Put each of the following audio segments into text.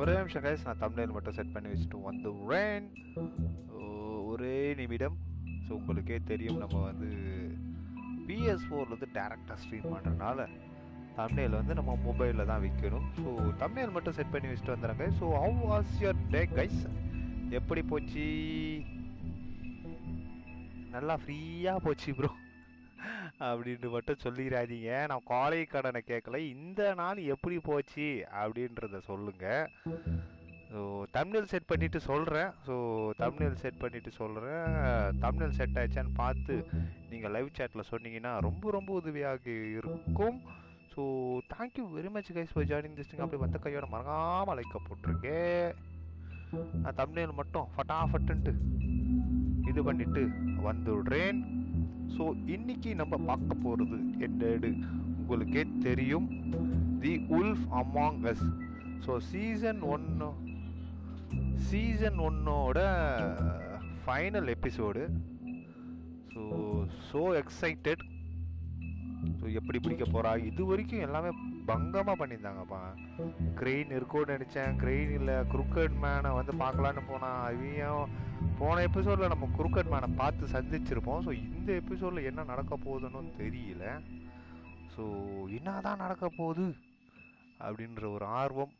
ஒரே நிமிஷம் கைஸ், நான் தம்ப்நெயில் மட்டும் செட் பண்ணி வச்சுட்டு வந்துடுறேன். ஒரே நிமிடம். ஸோ உங்களுக்கே தெரியும், நம்ம வந்து PS4 டேரெக்டாக ஸ்ட்ரீம் பண்ணுறதுனால தம்ப்நெயில் வந்து நம்ம மொபைலில் தான் வைக்கணும். ஸோ தம்ப்நெயில் மட்டும் செட் பண்ணி வச்சுட்டு வந்துடுறேன். So how was your day guys? எப்படி போச்சு? நல்லா ஃப்ரீயாக போச்சு ப்ரோ அப்படின்ட்டு மட்டும் சொல்லிடாதீங்க. நான் காலேஜ் கடனை கேட்கல, இந்த நாள் எப்படி போச்சு அப்படின்றத சொல்லுங்கள். ஸோ தம்ப்நெயில் செட் பண்ணிவிட்டு சொல்கிறேன். தம்ப்நெயில் செட் ஆயிடுச்சான்னு பார்த்து நீங்கள் லைவ் சேட்டில் சொன்னீங்கன்னா ரொம்ப ரொம்ப உதவியாக இருக்கும். So thank you very much guys for joining this thing. அப்படி வந்த கையோட மறக்காமல் லைக்கை போட்டிருக்கேன். நான் தம்ப்நெயில் மட்டும் ஃபட்டாஃபட்டுன்ட்டு இது பண்ணிவிட்டு வந்துடுறேன். ஸோ இன்னைக்கு நம்ம பார்க்க போகிறது என்னடு உங்களுக்கே தெரியும், the wolf among us. So season ஒன்னோட final episode. So excited. So எப்படி பிடிக்க போகிறா? இது வரைக்கும் எல்லாமே பங்கமாக பண்ணியிருந்தாங்கப்பா. கிரெயின் இருக்கும்னு நினச்சேன், கிரெயின் இல்லை. குருக்கட் மேனை வந்து பார்க்கலான்னு போனால் அவையும் போன எபிசோடில் நம்ம குருக்கட் மேனை பார்த்து சந்திச்சிருப்போம். ஸோ இந்த எபிசோடில் என்ன நடக்க போகுதுன்னு தெரியல. ஸோ என்ன தான் நடக்க போகுது அப்படின்ற ஒரு ஆர்வம்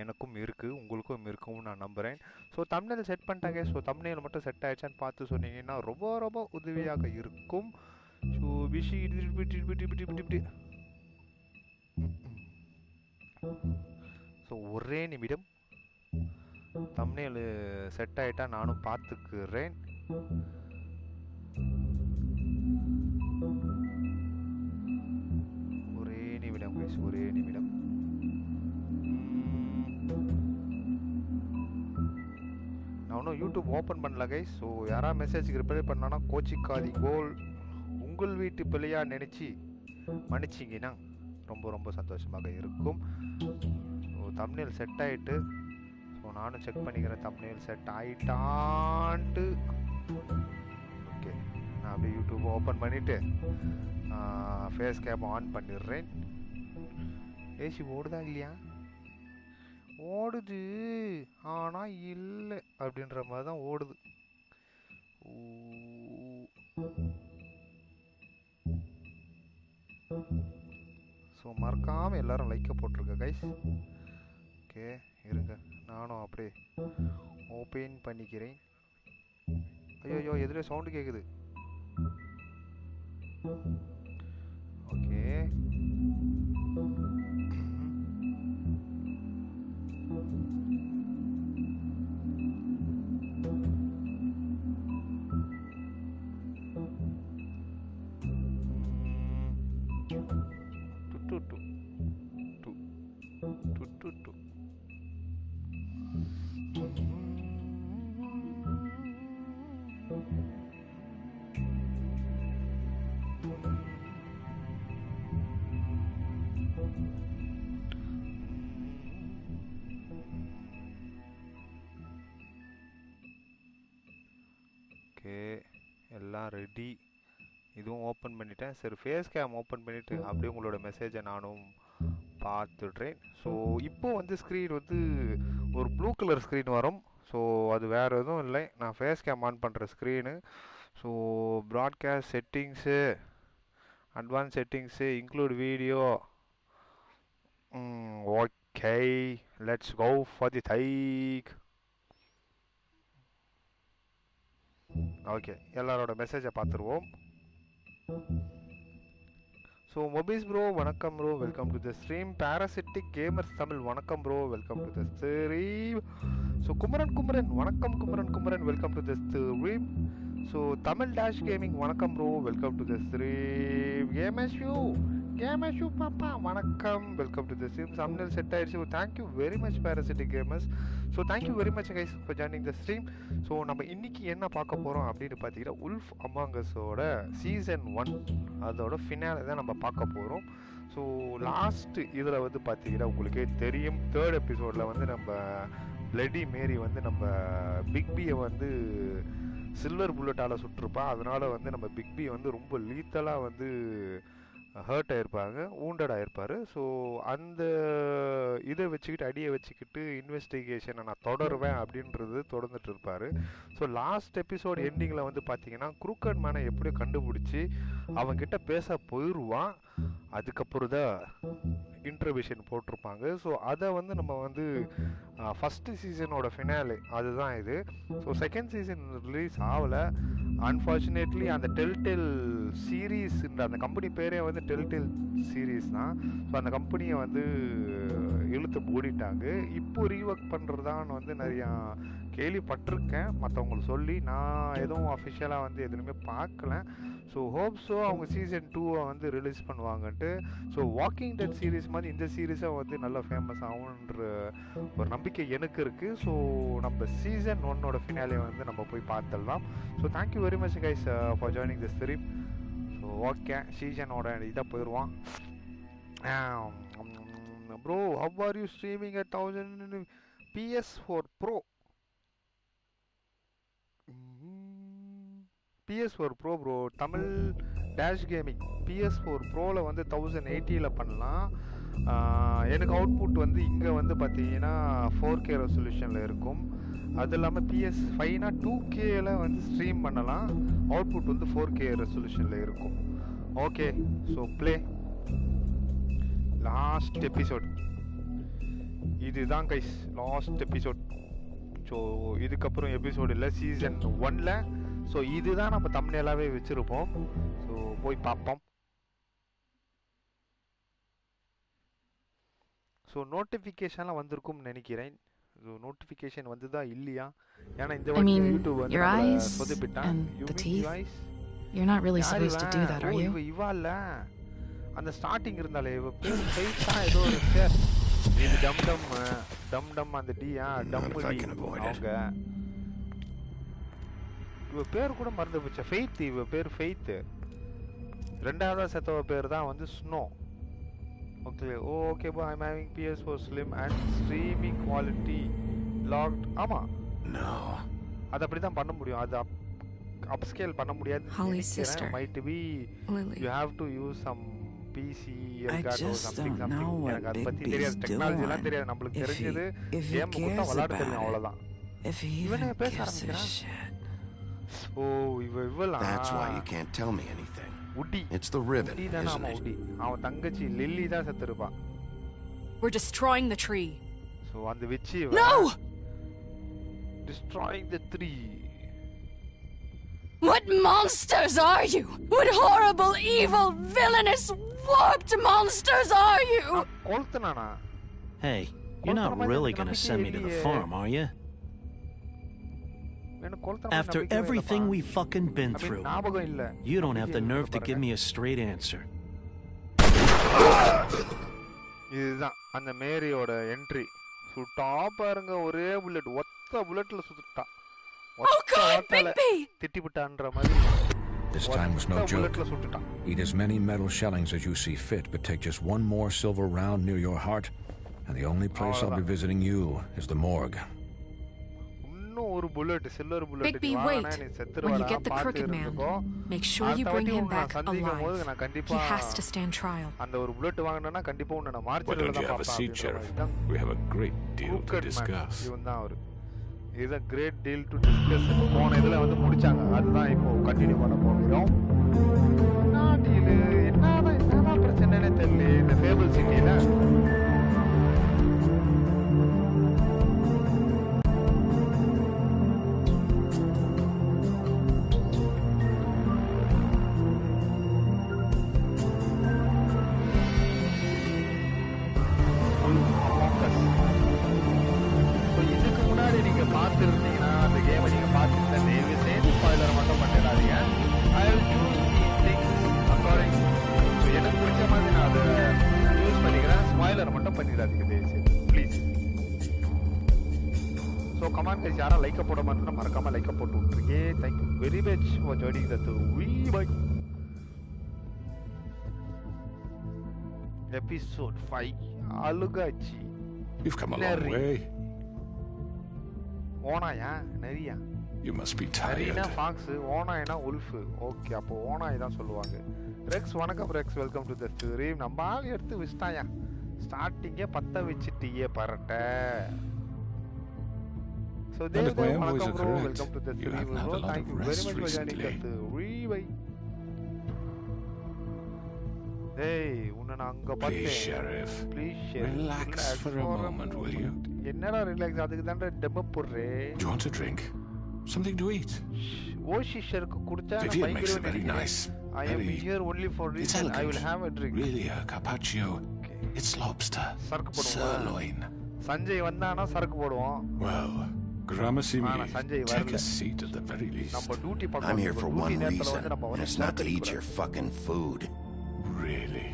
எனக்கும் இருக்குது, உங்களுக்கும் இருக்கும்னு நான் நம்புகிறேன். ஸோ தம்ப்நெயில் செட் பண்ணிட்டாங்க. ஸோ தம்ப்நெயில் மட்டும் செட் ஆகிடுச்சான்னு பார்த்து சொன்னீங்கன்னா ரொம்ப ரொம்ப உதவியாக இருக்கும். ஸோ விஷி இப்படி. ஸோ ஒரே நிமிடம். தம்ப்நெயில் செட் ஆகிட்டா நானும் பார்த்துக்கிறேன். ஒரே நிமிடம் கைஸ், ஒரே நிமிடம். நான் ஒன்றும் யூடியூப் ஓப்பன் பண்ணல கைஸ். ஸோ யாராவது மெசேஜுக்கு ரிப்ளை பண்ணான்னா கோச்சிக்காதி கோல் உங்கள் வீட்டு பிள்ளையா நினச்சி மன்னிச்சிங்கன்னா ரொம்ப ரொம்ப சந்தோஷமாக இருக்கும். ஸோ தம்ப்நெயில் செட் ஆகிட்டு, ஸோ நானும் செக் பண்ணிக்கிறேன் தம்ப்நெயில் செட் ஆகிட்டான்ட்டு. ஓகே, நான் அப்படியே யூடியூப் ஓப்பன் பண்ணிவிட்டு ஃபேஸ் கேப் ஆன் பண்ணிடுறேன். ஏசி ஓடுதா இல்லையா? ஓடுது, ஆனால் இல்லை அப்படின்ற மாதிரி தான் ஓடுது. ஸோ மறக்காமல் எல்லாரும் லைக்கை போட்டிருக்க கைஸ். ஓகே இருங்க, நானும் அப்படியே ஓப்பன் பண்ணிக்கிறேன். ஐயோ எதிரே சவுண்டு கேட்குது. ஓகே எல்லாம் ரெடி. இதுவும் ஓப்பன் பண்ணிட்டேன். சரி, ஃபேஸ் கேம் ஓப்பன் பண்ணிவிட்டு அப்படியே உங்களோட மெசேஜை நானும் பார்த்துட்றேன். ஸோ இப்போ வந்து ஸ்க்ரீன் வந்து ஒரு ப்ளூ கலர் ஸ்க்ரீன் வரும். ஸோ அது வேறு எதுவும் இல்லை, நான் ஃபேஸ் கேம் ஆன் பண்ணுற screen. So broadcast settings, advance settings, include video. Okay, let's go for the தைக். ஓகே, எல்லாரோட மெசேஜை பார்த்துருவோம். ஸோ மொபைல்ஸ் ப்ரோ வணக்கம் bro, welcome to the stream. Parasitic gamers Tamil வணக்கம் bro, welcome to the stream. So Kumaran வணக்கம், Kumaran welcome to the stream. So Tamil dash gaming வணக்கம் bro, welcome to the stream. கேமஸ்யூ கேமர்ஷூ பாப்பா வணக்கம், வெல்கம் டு தி ஸ்ட்ரீம். சம்னேல் set ஆயிடுச்சு. Thank you very much parasitic gamers. So thank you very much guys for joining the stream. So நம்ம இன்னைக்கு என்ன பார்க்க போகிறோம் அப்படின்னு பார்த்தீங்கன்னா, உல்ஃப் அமாங் அஸோட சீசன் 1 அதோட ஃபினாலே தான் நம்ம பார்க்க போகிறோம். ஸோ லாஸ்ட் இதில் வந்து பார்த்தீங்கன்னா உங்களுக்கே தெரியும், 3rd எபிசோடில் வந்து நம்ம பிளடி மேரி வந்து நம்ம பிக்பியை வந்து சில்வர் புல்லட்டால் சுட்டிருப்பா. அதனால் வந்து நம்ம பிக்பி வந்து ரொம்ப லீத்தலாக வந்து ஹர்ட் ஆகிருப்பாங்க, ஊண்டட் ஆகிருப்பார். ஸோ அந்த இதை வச்சுக்கிட்டு அடியை வச்சுக்கிட்டு இன்வெஸ்டிகேஷனை நான் தொடருவேன் அப்படின்றது தொடர்ந்துட்டு இருப்பார். ஸோ லாஸ்ட் எபிசோட் எண்டிங்கில் வந்து பார்த்தீங்கன்னா குரூக்கட் மேனை எப்படியோ கண்டுபிடிச்சி அவங்ககிட்ட பேச போயிடுவான். அதுக்கப்புறம் தான் இன்ட்ரவிஷன் போட்டிருப்பாங்க. ஸோ அதை வந்து நம்ம வந்து ஃபஸ்ட்டு சீசனோட ஃபினாலே அதுதான் இது. ஸோ செகண்ட் சீசன் ரிலீஸ் ஆகலை அன்ஃபார்ச்சுனேட்லி. அந்த டெல்டேல் சீரீஸ்ன்ற அந்த கம்பெனி பேரே வந்து டெல்டேல் சீரீஸ் தான். ஸோ அந்த கம்பெனியை வந்து இழுத்து மூடிட்டாங்க. இப்போ ரீஒர்க் பண்ணுறதான்னு வந்து நிறையா கேள்விப்பட்டிருக்கேன் மற்றவங்களுக்கு சொல்லி. நான் எதுவும் அஃபிஷியலாக வந்து எதுவுமே பார்க்கல. ஸோ ஹோப்ஸோ அவங்க சீசன் 2 வந்து ரிலீஸ் பண்ணுவாங்கன்ட்டு. ஸோ வாக்கிங் டெட் சீரீஸ் மாதிரி இந்த சீரீஸை வந்து நல்லா ஃபேமஸ் ஆகுன்ற ஒரு நம்பிக்கை எனக்கு இருக்குது. ஸோ நம்ம சீசன் 1ஓட ஃபினாலே வந்து நம்ம போய் பார்த்துடலாம். So thank you very much guys for joining the stream. So okay, சீசனோட இதாக போயிடுவான். Bro how are you streaming at 1000 PS4 Pro? PS4 Pro bro, Tamil dash gaming PS4 Proவில் வந்து 1080 பண்ணலாம். எனக்கு அவுட்புட் வந்து இங்கே வந்து பார்த்தீங்கன்னா 4K ரெசல்யூஷனில் இருக்கும். அது இல்லாமல் PS5னா 2Kல வந்து ஸ்ட்ரீம் பண்ணலாம். அவுட்புட் வந்து 4K ரெசல்யூஷனில் இருக்கும். Okay, so play last episode இதுதான் கைஸ், லாஸ்ட் எபிசோட். ஸோ இதுக்கப்புறம் எபிசோடு இல்லை சீசன் 1ல். ஸோ இதுதான் நம்ம தம்ப்நெயிலாவே வச்சுருப்போம். ஸோ போய் பார்ப்போம். ஸோ நோட்டிஃபிகேஷன்லாம் வந்திருக்கும்னு நினைக்கிறேன். ஸோ நோட்டிஃபிகேஷன் வந்துதா இல்லையா? ஏன்னா இந்த வாட்டி யூடியூப் வந்து சொதப்பிட்டான். You're not really supposed to do that, are you? இவா இல்ல, அந்த ஸ்டார்டிங் இருந்தாலே இவ பேர் ஃபைட்டா ஏதோ ஒரு பேர். இது டம் அந்த டியா டம் அவங்க இவ பேர் கூட மறந்து போச்சு. ஃபெய்த், இவ பேர் ஃபெய்த். ரெண்டாவதா செத்தவ பேர் தான் வந்து ஸ்னோ. ஓகே ஓகே பா, I'm having PS4 Slim and streaming quality logged. ஆமா, அது அப்படி தான் பண்ண முடியும். அது upscale பண்ண முடியாது. Holly's sister might be Lily. You have to use some PC or something. எனக்கு அதை பத்தி தெரியாது, டெக்னாலஜி எல்லாம் தெரியாது. நம்மளுக்கு தெரிஞ்சது கேம் கொடுத்தா விளையாட தெரியும், அவ்வளவுதான். இவனே பேச ஆரம்பிக்கிறான். ஓ இவலாம். That's why you can't tell me anything. உடி, It's the ribbon, isn't it? உடி அவன் தங்கச்சி லில்லி தான் செத்துருப்பா. We're destroying the tree. So அந்த வெச்சி No! Destroying the tree. What monsters are you? What horrible, evil, villainous, warped monsters are you? கொல்தனானா? Hey, you're not really gonna send me to the farm, are you? After everything we've fucking been through, you don't have the nerve to give me a straight answer. இதுதான் அந்த மேரியோட entry. சுட்டா பாருங்க, ஒரே bullet, ஒத்த புல்லட்ல சுட்டுட்டா. Oh God, Bigby! திட்டிவிட்டான்ற மாதிரி. This time was no joke. Eat as many metal shellings as you see fit, but take just one more silver round near your heart, and the only place I'll be visiting you is the morgue. Bigby, wait. When you get the crooked man, make sure you bring him back alive. He has to stand trial. Why don't you have a seat, Sheriff? We have a great deal to discuss. Is a great deal to discuss. போன இதுல வந்து முடிச்சாங்க, அதுதான் இப்போ continue பண்ண போகிறோம். என்னதான் பிரச்சனைனே தெரியல இந்த ஃபேபிள் சிட்டில. பார்த்துருந்தீங்கன்னா அந்த கேமை நீங்கள் பார்த்துருந்தா தயவு செய்து ஸ்பாயிலர் மட்டும் பண்ணிடாதீங்க. I will choose the things according. எனக்கு பிடிச்ச மாதிரி நான் ஸோ கமான் கைஸ், யாரும் லைக்கை போட மாட்டேன்னா மறக்காமல் லைக்கை போட்டு விட்ருக்கே. Thank you very much for joining the bye. Episode 5 அழுகாச்சி. You've come a long way. ஓனாயா நரியா? You must be tired. நரினா ஃபாக்ஸ், ஓனாய்னா உல்ஃப். ஓகே, அப்போ ஓனாய் தான் சொல்லுவாங்க. ரெக்ஸ் வணக்கம் Rex, welcome to the stream. நம்ம ஆள் எடுத்து வச்சிட்டாயா, ஸ்டார்டிங்கே பத்த வச்சிட்டியே பரட்ட. So there வணக்கம் bro, welcome to the stream bro. Thank you very much for joining us. Bye. Hey, உன்னை நான் அங்க பார்த்தேன். Please, Sheriff. Please, Sheriff. Relax for a moment, will you? என்னடா ரிலாக்ஸ்? அதுக்கு தான் டெமோ போடுறே. Do you want a drink? Something to eat? ஓஷிஷருக்கு குடிச்சா Vivian makes a very nice, I am here only for reason. I will have a drink. Really, a carpaccio. Okay. It's lobster. Sirloin. Sanjay வந்தானா சரக்கு போடுவோம். Well, Gramercy me. Take a seat at the very least. I'm here for one reason, and it's not to eat your fucking food. Really?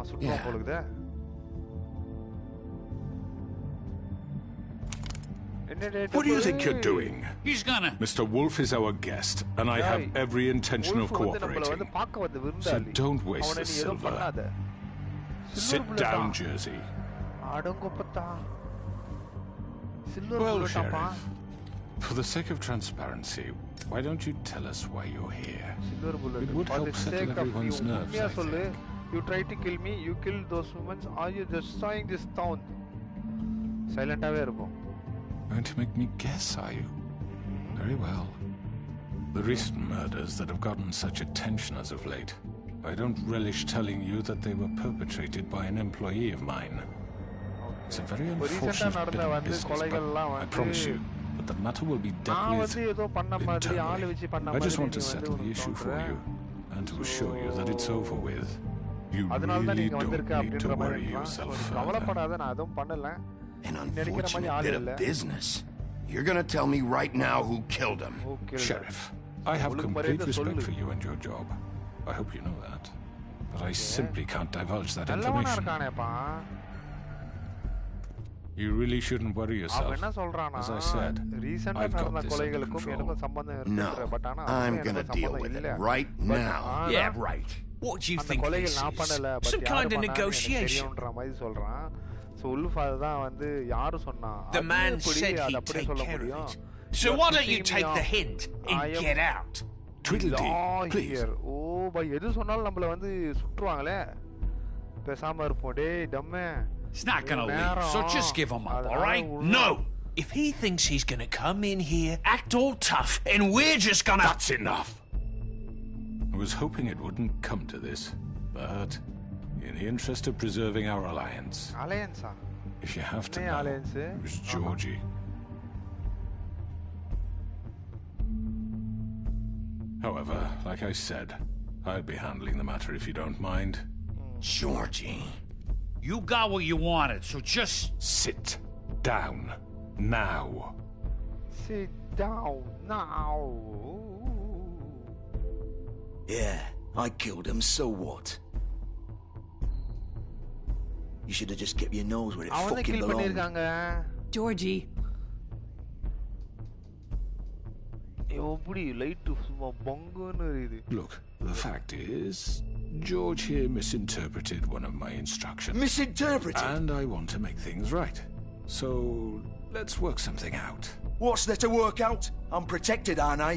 சுத்தமா போலுக்குதே. What do you think you're doing? He's gonna. Mr. Wolf is our guest, and I have every intention of cooperating. So don't waste the silver. Sit down, Jersey. Well, Sheriff, for the sake of transparency, why don't you tell us why you're here? It would help settle everyone's nerves, I think. You try to kill me, you killed those humans, are you destroying this town? Silent away irupom. Going to make me guess, are you? Very well. The recent murders that have gotten such attention as of late, I don't relish telling you that they were perpetrated by an employee of mine. It's a very unfortunate bit of business, but I promise you that the matter will be dealt with internally. I just want to settle the issue for you and to assure you that it's over with. You really don't need to worry yourself further. An unfortunate bit of business. You're gonna tell me right now who killed him. Sheriff, I have complete respect for you and your job. I hope you know that. But I simply can't divulge that information. You really shouldn't worry yourself. As I said, I've got this under control. No, I'm gonna deal with it right now. Yeah, right. What do you think this is? Some kind of negotiation? The man said he'd take care of it. So why don't you take the hint and get out? Tweedledee, please. Oh, by எது சொன்னாலும் நம்மள வந்து சுற்றுவாங்களே. பேசாம இருப்போம் டேய் டம்மே. It's not gonna leave, so just give him up, all right? No! If he thinks he's gonna come in here, act all tough, and we're just gonna... That's enough! I was hoping it wouldn't come to this, but in the interest of preserving our alliance... Alliance? If you have to know, it was Georgie. However, like I said, I'll be handling the matter if you don't mind. Georgie... You got what you wanted, so just... Sit down, now. Sit down, now. Yeah, I killed him, so what? You should have just kept your nose where it fucking belonged. Georgie. Look, the fact is, George here misinterpreted one of my instructions. Misinterpreted? And I want to make things right. So, let's work something out. What's there to work out? I'm protected, aren't I?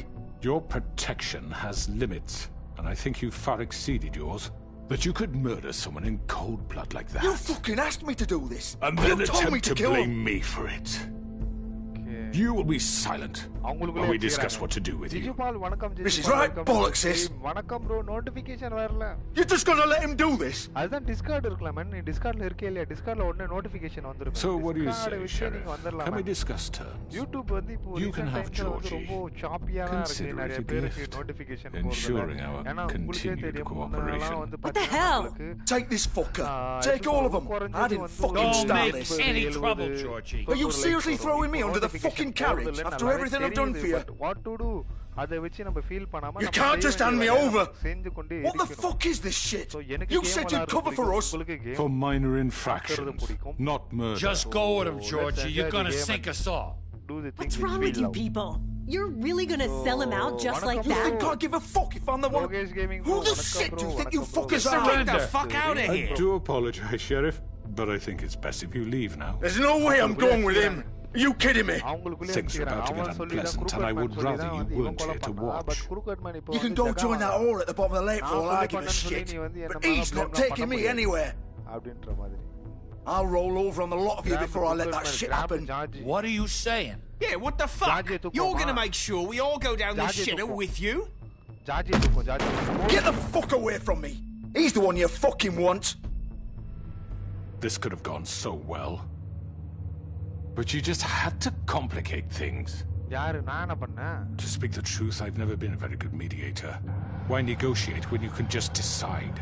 Your protection has limits, and I think you've far exceeded yours. That you could murder someone in cold blood like that. You fucking asked me to do this! And then attempt to blame me for it. You will be silent while we discuss what to do with you. This is right, bollocks, sis. You're just gonna let him do this? So what do you say, Sheriff? Can we discuss terms? You can have Georgie. Consider it a gift, ensuring our continued cooperation. What the hell? Take this fucker. Take all of them. I didn't fucking start this. Don't make any trouble, Georgie. Are you seriously throwing me under the fucking carriage after everything I've done for you? What to do? You can't just hand me over! What the fuck is this shit? You said you'd cover for us! For minor infractions, not murder. Just go with him, Georgie. You're gonna sink us all. do the thing. What's wrong with you people? You're really gonna sell him out just like that? You think I give a fuck if I'm the one? Who the shit do you think you fuckers are? Get the fuck out of here! I do apologize, Sheriff, but I think it's best if you leave now. There's no way I'm going with him. Are you kidding me? Things are about to get unpleasant, and I would rather you weren't here to watch. You can go join that hole at the bottom of the lake for all I give a shit. But he's not taking me anywhere. I'll roll over on the lot of you before I let that shit happen. What are you saying? Yeah, what the fuck? You're gonna make sure we all go down the shitter with you? Get the fuck away from me! He's the one you fucking want! This could have gone so well. But you just had to complicate things. To speak the truth, I've never been a very good mediator. Why negotiate when you can just decide?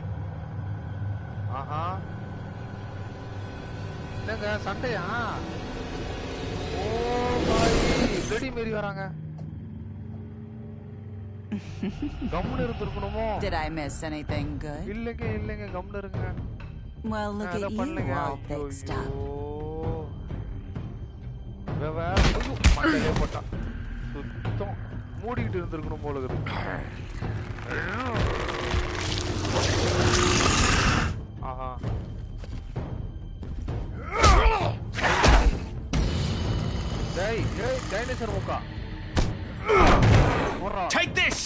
Did I miss anything good? Well, look at you all fixed up. மூடிக்கிட்டு இருந்திருக்கணும் போல இருக்கு. ஆஹா. டேய் dinosaur முக்கா. Take this.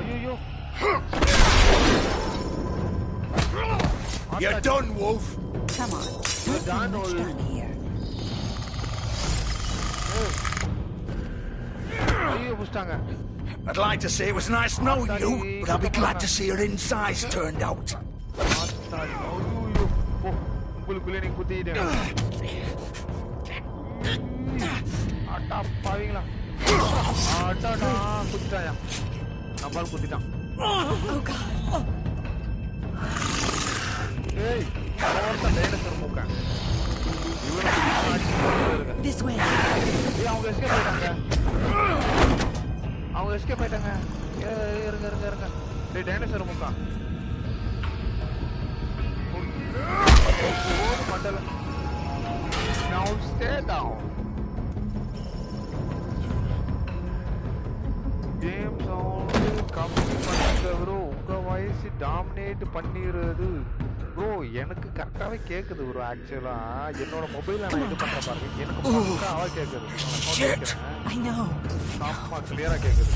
ஐயோ. You're done, Wolf. Come on. We're done here. I'd like to say it was nice knowing you, but I'll be glad to see your insides turned out. Oh God. Hey, This way. அவங்க escape ஆயிட்டாங்க. இருங்க. டேய் dinosaur முக்கா. ஓடு மண்டல. Now stay down. Games on கம்மி பண்ணுங்க bro. உங்க வாய்ஸ் டாமினேட் பண்ணிருது. ப்ரோ எனக்கு கரெக்டாவே கேக்குது ப்ரோ. ஆக்சுவலா என்னோட மொபைல்ல நான் இது பண்ற பாருங்க. எனக்கு பக்காவா கேக்குது. I know. ஆமா கிளியரா கேக்குது.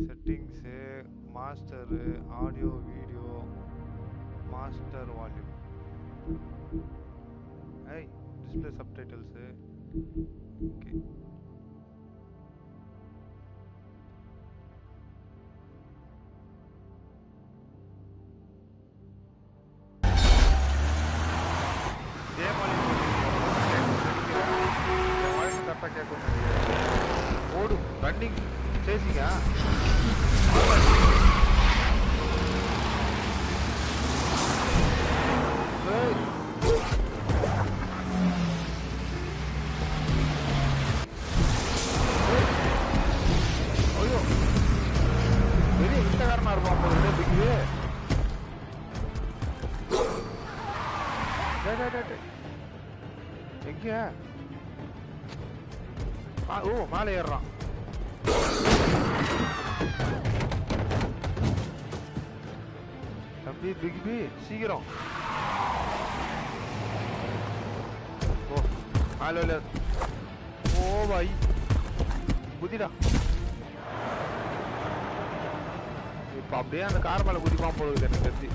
Settings, master, audio, video, master volume. Hey, display subtitles. Okay. Running, chasing, oh, மேலே ஏறறான். தம்பி பிக்பி சீக்கிரம். ஓ மேலே ஓ பாய் குதிடா. இப்ப அப்படியே அந்த கார் மேல குதிப்பான் போகுது எனக்கு தெரிஞ்சு.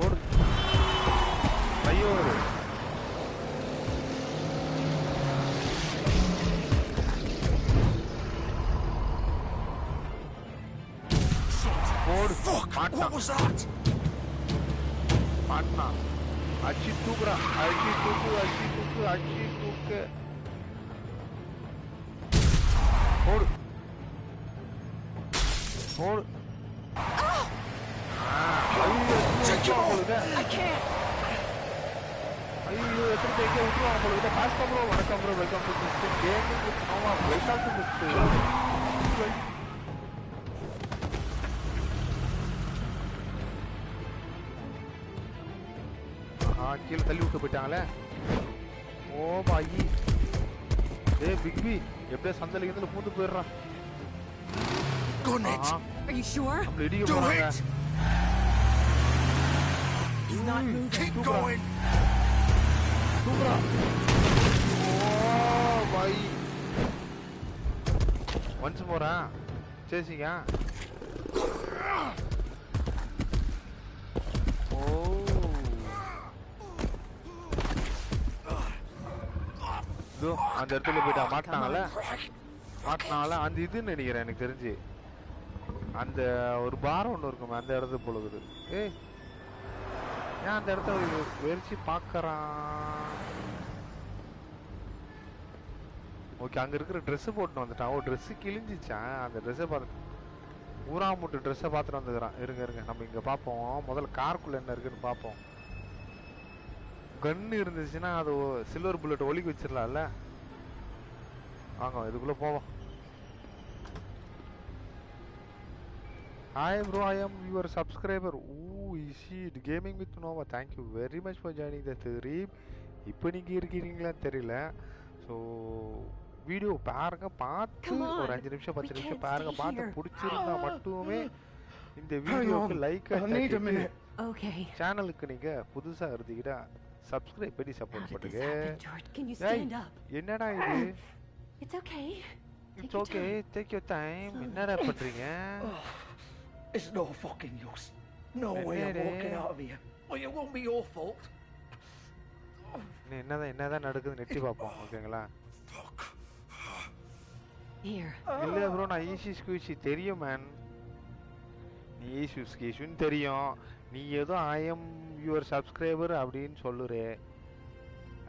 போடு ஐயோ Fuck! What was that? Patna. Achi tukra. Achi tuku. ஓடு ஓடு I can't. ஐயோ எத்தனை பேருக்கு விட்டுருவாங்க போல பாஸ்கா ப்ரோ வணக்கம் bro welcome to mister gaming with Nova welcome to mister கீழே தள்ளி விட்டு போயிட்டாங்களே ஓ பாயி பிக்பி எப்படியே சந்தல இருந்து பூந்து போயிடுறான் Are you sure? Do it! He's not moving. Keep going! Oh, boy. Once more, chasing, அந்த இடத்துல போய்டா மாட்டனால அந்த இதுன்னு நினைக்கிறேன் எனக்கு தெரிஞ்சு அந்த ஒரு பாரம் ஒன்று இருக்குமே அந்த இடத்து போலுக்குது ஏன் அந்த இடத்த வெறிச்சு பார்க்கறான் ஓகே அங்க இருக்கிற ட்ரெஸ் போட்டு வந்துட்டான் ஓ ட்ரெஸ் கிழிஞ்சிச்சான் அந்த ட்ரெஸ்ஸை பார்த்து ஊரா முட்டு ட்ரெஸ்ஸை பார்த்துட்டு வந்துக்கிறான் இருங்க நம்ம இங்க பார்ப்போம் முதல்ல காருக்குள்ள என்ன இருக்குன்னு பார்ப்போம் கன்னு இருந்துச்சுன்னா அது சில்வர் புல்லட் ஒலிக்கு வச்சிடலாம்ல வாங்க இதுக்குள்ள போவோம் Hi bro, I am your subscriber. Ooh, is it gaming with Nova? Thank you very much for joining the stream. இப்போ நீங்க இருக்கீங்களா தெரியல ஸோ வீடியோ பாருங்க பார்த்து ஒரு 5 நிமிஷம் 10 நிமிஷம் பாருங்க பார்த்து பிடிச்சிருந்தா மட்டுமே இந்த வீடியோக்கு லைக் Okay. சேனலுக்கு நீங்க புதுசா இருந்தீங்கன்னா சப்ஸ்கிரைப் பண்ணி சப்போர்ட் பண்ணுங்க Can you stand up? என்னடா இது It's okay. It's okay. Take your time. என்னடா பண்றீங்க It's no fucking use. No way I'm walking out of here. Well, it won't be your fault. என்னதான் நடக்குது நெட்டி பாப்போம் ஓகேங்களா Here. இல்ல ப்ரோ நான் ஈஸி ஸ்குயிஷி தெரியும் மேன் நீ ஈஸி ஸ்குயிஷின்னு தெரியும் நீ ஏதோ ஐ எம் யுவர் சப்ஸ்கிரைபர் அப்படின்னு சொல்லுறே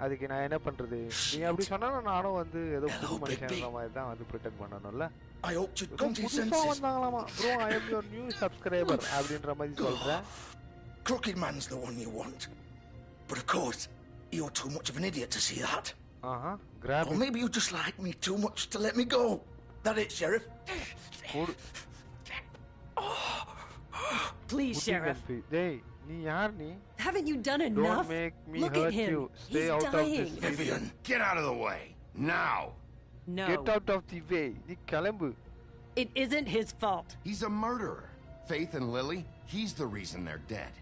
அதுக்கு நான் என்ன பண்றது நீ அப்படி சொன்னா நானும் வந்து ஏதோ புது மனுஷன்ற மாதிரி தான் வந்து பிரிட்டெண்ட் பண்ணணும்ல I hope you come to your senses. வந்தாங்களாமா bro I am your new subscriber அப்படின்ற மாதிரி சொல்றேன் Crooked Man's the one you want. But of course, you're too much of an idiot to see that. Grab or maybe you just like me too much to let me go. That it, Sheriff? Please, Sheriff. Hey, நீ யார் நீ? Haven't you done enough? Don't make me Look hurt at him. you. Stay He's out dying. of this. Vivian, get out of the way. Now. No. Get out of the way. நீ கிளம்பு. It isn't his fault. He's a murderer. Faith and Lily, he's the reason they're dead.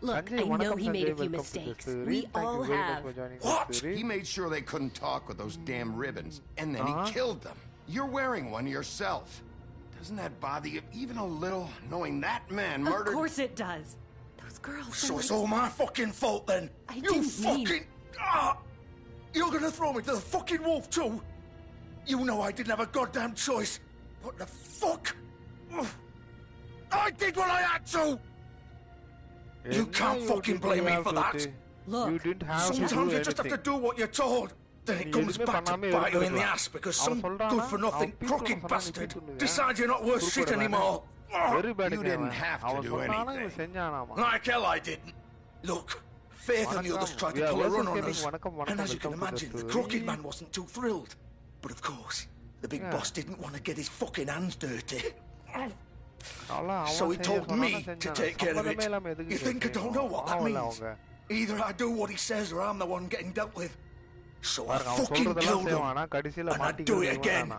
Look, I know he made a few mistakes. We all have. What? He made sure they couldn't talk with those damn ribbons, and then he killed them. You're wearing one yourself. Doesn't that bother you even a little, knowing that man murdered... Of course it does. Those girls... So it's all my fucking fault then? You fucking... You're gonna throw me to the fucking wolf too? You know I didn't have a goddamn choice. What the fuck? I did what I had to! You can't fucking blame me for that. Look, you didn't have sometimes to do you just have to do what you're told. Then it comes back to bite you in the ass because some good-for-nothing crooked bastard decides you're not worth shit anymore. You didn't have to do anything. Like hell I didn't. Look, Faith and the others tried to pull a run on us. And as you can imagine, the crooked man wasn't too thrilled. But of course, the big boss didn't want to get his fucking hands dirty. So he told me to take care of it. You think I don't know what that means? Either I do what he says or I'm the one getting dealt with. So I fucking killed him. And I'd do it again.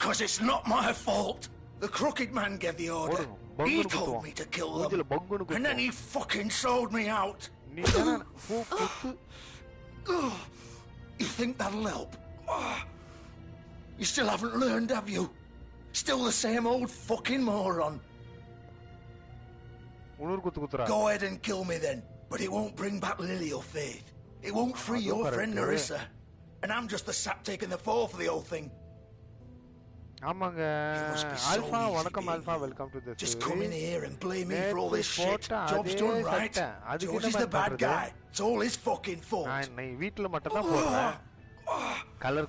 Cause it's not my fault. The crooked man gave the order. He told me to kill them. And then he fucking sold me out. You think that'll help? You still haven't learned, have you? Still the same old fucking moron. Go ahead and kill me then, but it won't bring back Lily or Faith. It won't free your friend Narissa. And I'm just the sap taking the fall for the whole thing. ஆமாங்க alpha வணக்கம் alpha welcome to the Just come in here and blame me for all this shit. Job's done right. George is the bad guy. It's all his fucking fault. நான் வீட்ல மட்டும் தான் போறேன்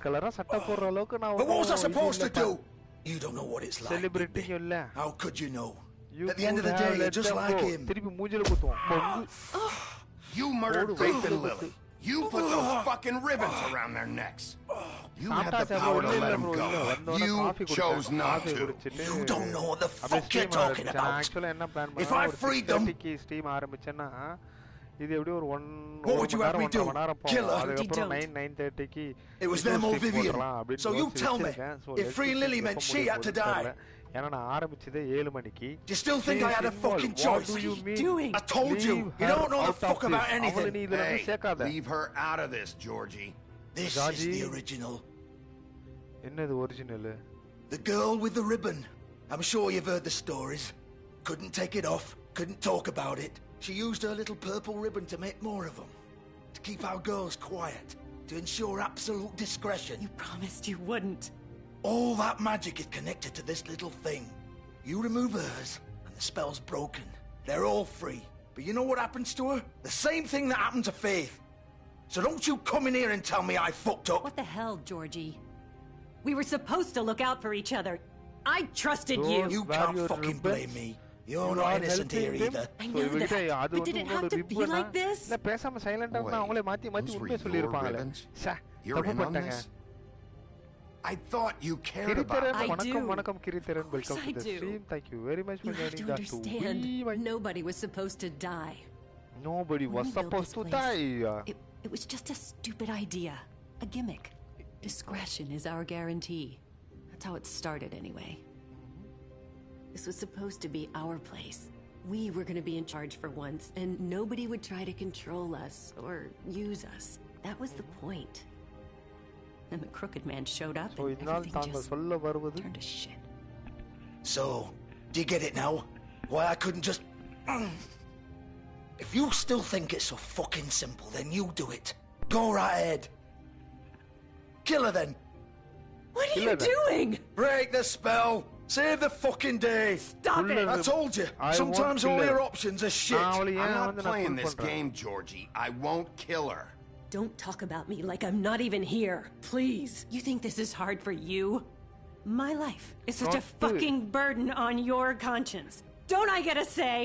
கலரா சட்டை போடுற அளவுக்கு நான் But what was I supposed to do? You don't know what it's like. Celebrating இல்ல. How could you know? At the end of the day, you're just like him. திருப்பி மூஞ்சில குத்துவோம். You murdered Faith and Lily. You put those fucking ribbons around their necks. You had the power to let them go. You chose not to. You don't know what the fuck you're talking about. Actually என்ன plan பண்ணா? If I freed them, stream ஆரம்பிச்சேன்னா இது எப்படி ஒரு 1 what would you have me do? Kill her? அதுக்கப்புறம் 9:30க்கு It was them or Vivian. So you tell me, if freeing Lily meant she had to die. ஏன்னா நான் ஆரம்பிச்சதே 7 மணிக்கு. Do you still think I had a fucking choice? What do you mean? Doing? I told you. You don't know the fuck about anything. Hey, leave her out of this, Georgie. This is the original. என்னது original? The girl with the ribbon. I'm sure you've heard the stories. Couldn't take it off. Couldn't talk about it. She used her little purple ribbon to make more of them. To keep our girls quiet. To ensure absolute discretion. You promised you wouldn't. All that magic is connected to this little thing. You remove hers, and the spell's broken. They're all free. But you know what happens to her? The same thing that happened to Faith. So don't you come in here and tell me I fucked up. What the hell, Georgie? We were supposed to look out for each other. I trusted you. You can't fucking blame me. You're not innocent here either. I know that. But did it have to be like this? இல்ல பேசாம சைலண்டா இருந்தா அவங்களே மாத்தி உண்மையை சொல்லி இருப்பாங்களே. You're in on this? I thought you cared about it. I do. வணக்கம் Giridharan. Welcome to the stream. Thank you very much for joining us. Nobody was supposed to die. Nobody was supposed to die. It was just a stupid idea. A gimmick. Discretion is our guarantee. That's how it started anyway. This was supposed to be our place. We were going to be in charge for once, and nobody would try to control us or use us. That was the point. Then the crooked man showed up and everything just turned to shit. So, do you get it now? Why I couldn't just... If you still think it's so fucking simple, then you do it. Go right ahead. Kill her then. What are you doing? Break the spell. Save the fucking day. Stop it. I told you. Sometimes all your options are shit. I'm not playing this game, Georgie. I won't kill her. Don't talk about me like I'm not even here. Please. You think this is hard for you? My life is such a fucking burden on your conscience. Don't I get a say?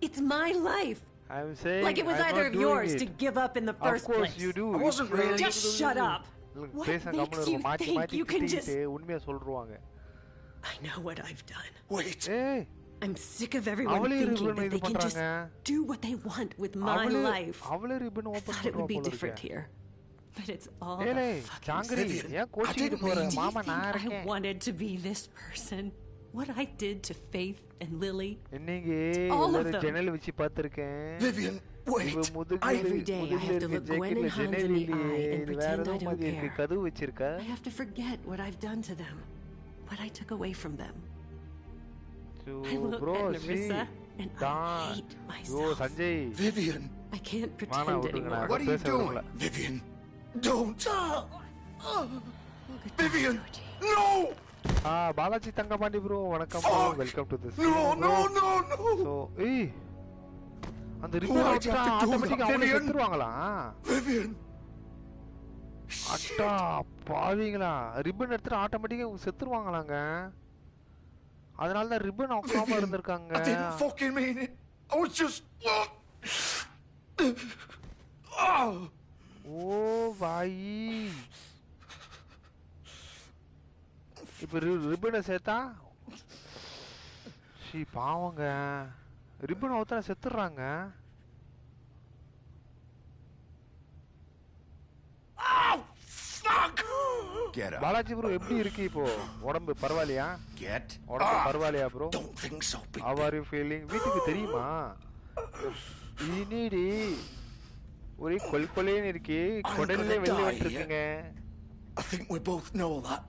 It's my life. I'm saying like it was either of yours to give up in the first place. Of course you do. I wasn't really. Just shut up. What makes you think you can just... உண்மையா சொல்றாங்க. I know what I've done. Wait. I'm sick of everyone thinking that they can just do what they want with my life. I thought it would be different here. But it's all a fucking Vivian. I wanted to be this person. What I did to Faith and Lily. All of them. Vivian, wait. Every day I have to look Gwen and Hans in the eye and pretend I don't care. I have to forget what I've done to them. What I took away from them. I look at Narissa and I hate myself. Vivian. I can't pretend anymore. What are you doing? Vivian, don't. Vivian, no! Balaji Tangapandi bro, welcome to this. No. So, அந்த ribbon ஆட்டோமேட்டிக்கா அவங்க செத்துருவாங்களா? Vivian. அட்டா பாவீங்களா, ribbon எடுத்துட்டு ஆட்டோமேட்டிக்கா அவங்க செத்துருவாங்களாங்க. அதனால தான் ribbon ஆக்காம இருந்திருக்காங்க. I didn't fucking mean it. I was just... ஓ பாய். இப்ப ரிப்பனை சேர்த்தா பாவங்க, ரிப்பன் ஒருத்தர செத்துறாங்க. பாலாஜி ப்ரோ எப்படி இருக்கு இப்போ? உடம்பு பரவாயில்லையா? உடம்பு பரவாயில்லையா bro? How are you feeling? வீட்டுக்கு தெரியுமா? இனிடி ஒரே கொல்கொலேன்னு இருக்கு, குடல்ல வெளிய வந்துருக்குங்க. I think we both know that.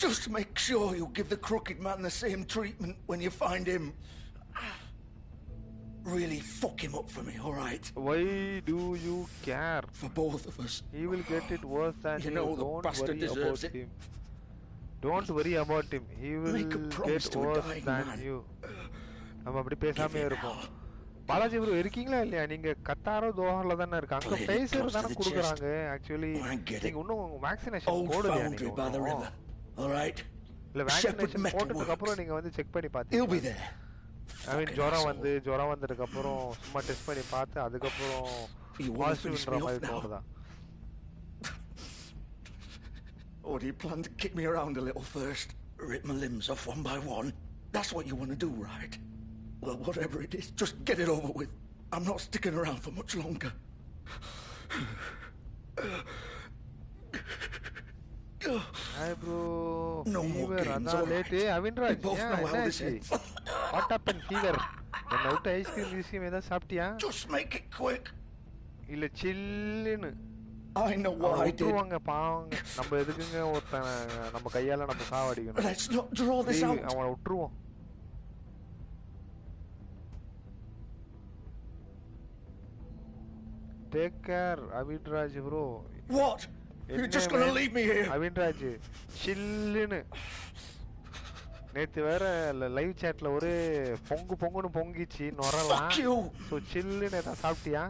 Just make sure you give the crooked man the same treatment when you find him. Really fuck him up for me, all right? Why do you care? For both of us. He will get it worse than you. Know the bastard deserves it. Him. Don't worry about him. He will get worse than you. நம்ம அப்படி பேசாமே இருப்போம். Balaji bro இருக்கீங்களா இல்லையா? நீங்க கத்தாரோ தோஹால தானே இருக்க. அங்க phasor தானே குடுக்குறாங்க. ஆக்சுவலி நீங்க இன்னும் வேக்சினேஷன் போடலையா நீங்க? Alright. இல்ல வேக்சினேஷன் போட்டதுக்கு அப்புறம் நீங்க வந்து செக் பண்ணி பாத்தீங்க. I mean ஜுரம் வந்ததுக்கு அப்புறம் சும்மா டெஸ்ட் பண்ணி பார்த்து அதுக்கு அப்புறம் பாசிட்டிவ்ன்ற மாதிரி தோணுதா? Or do you plan to kick me around a little first? Rip my limbs off one by one? That's what you want to do, right? Well, whatever it is, just get it over with. I'm not sticking around for much longer. Hi bro. No more games, all right. Avinraj, we both know how this ends. What happened, fever? என்ன விட்டு ice cream ஏதாவது சாப்பிட்டியா? Just make it quick. இல்ல சில்லுன்னு. I know what I did. பாவங்க. நம்ம எதுக்குங்க ஒருத்தன் நம்ம கையால நம்ம சாவடிக்கணும். Let's not draw this out. அவனை விட்டுருவோம். Take care, Avinraj bro. What? You're just gonna leave me here? Avinraj, சில்லுன்னு. நேத்து வேற லைவ் சாட்ல ஒரு பொங்குன்னு பொங்கிச்சு நொறலாம். சோ சில்லுன்னு ஏதாவது சாப்பிட்டியா?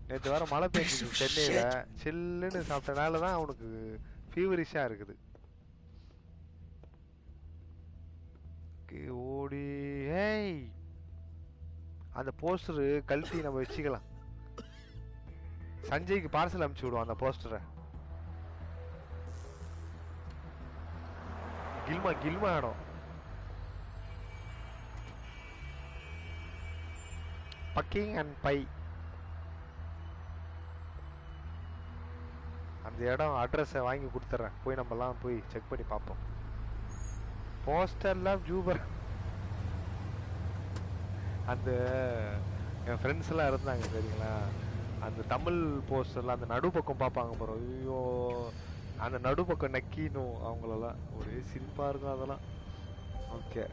நேத்து வேற மழை பெய்ஞ்சிச்சு சென்னையில. சில்லுன்னு சாப்பிட்டனால தான் அவனுக்கு ஃபீவரிஷா இருக்குது. ஓடி ஹேய், அந்த போஸ்டர் கழட்டி நம்ம வச்சுக்கலாம். சஞ்சய்க்கு பார்சல் அனுப்பிச்சு விடுவோம் அந்த போஸ்டரை. கில்மா இடம் பக்கிங் அண்ட் பை. அந்த இடம் அட்ரஸை வாங்கி கொடுத்துட்றேன். போய் நம்மலாம் போய் செக் பண்ணி பார்ப்போம். போஸ்டர்லாம் ஜூபர் அந்த என் ஃப்ரெண்ட்ஸ் எல்லாம் இருந்தாங்க சரிங்களா. அந்த தமிழ் போஸ்டர்லாம் அந்த நடுப்பக்கம் பார்ப்பாங்க ப்ரோ. ஐயோ அந்த நடுப்பக்கம் நக்கினும் அவங்களெல்லாம் ஒரே சிரிப்பா இருக்கும் அதெல்லாம். ஓகே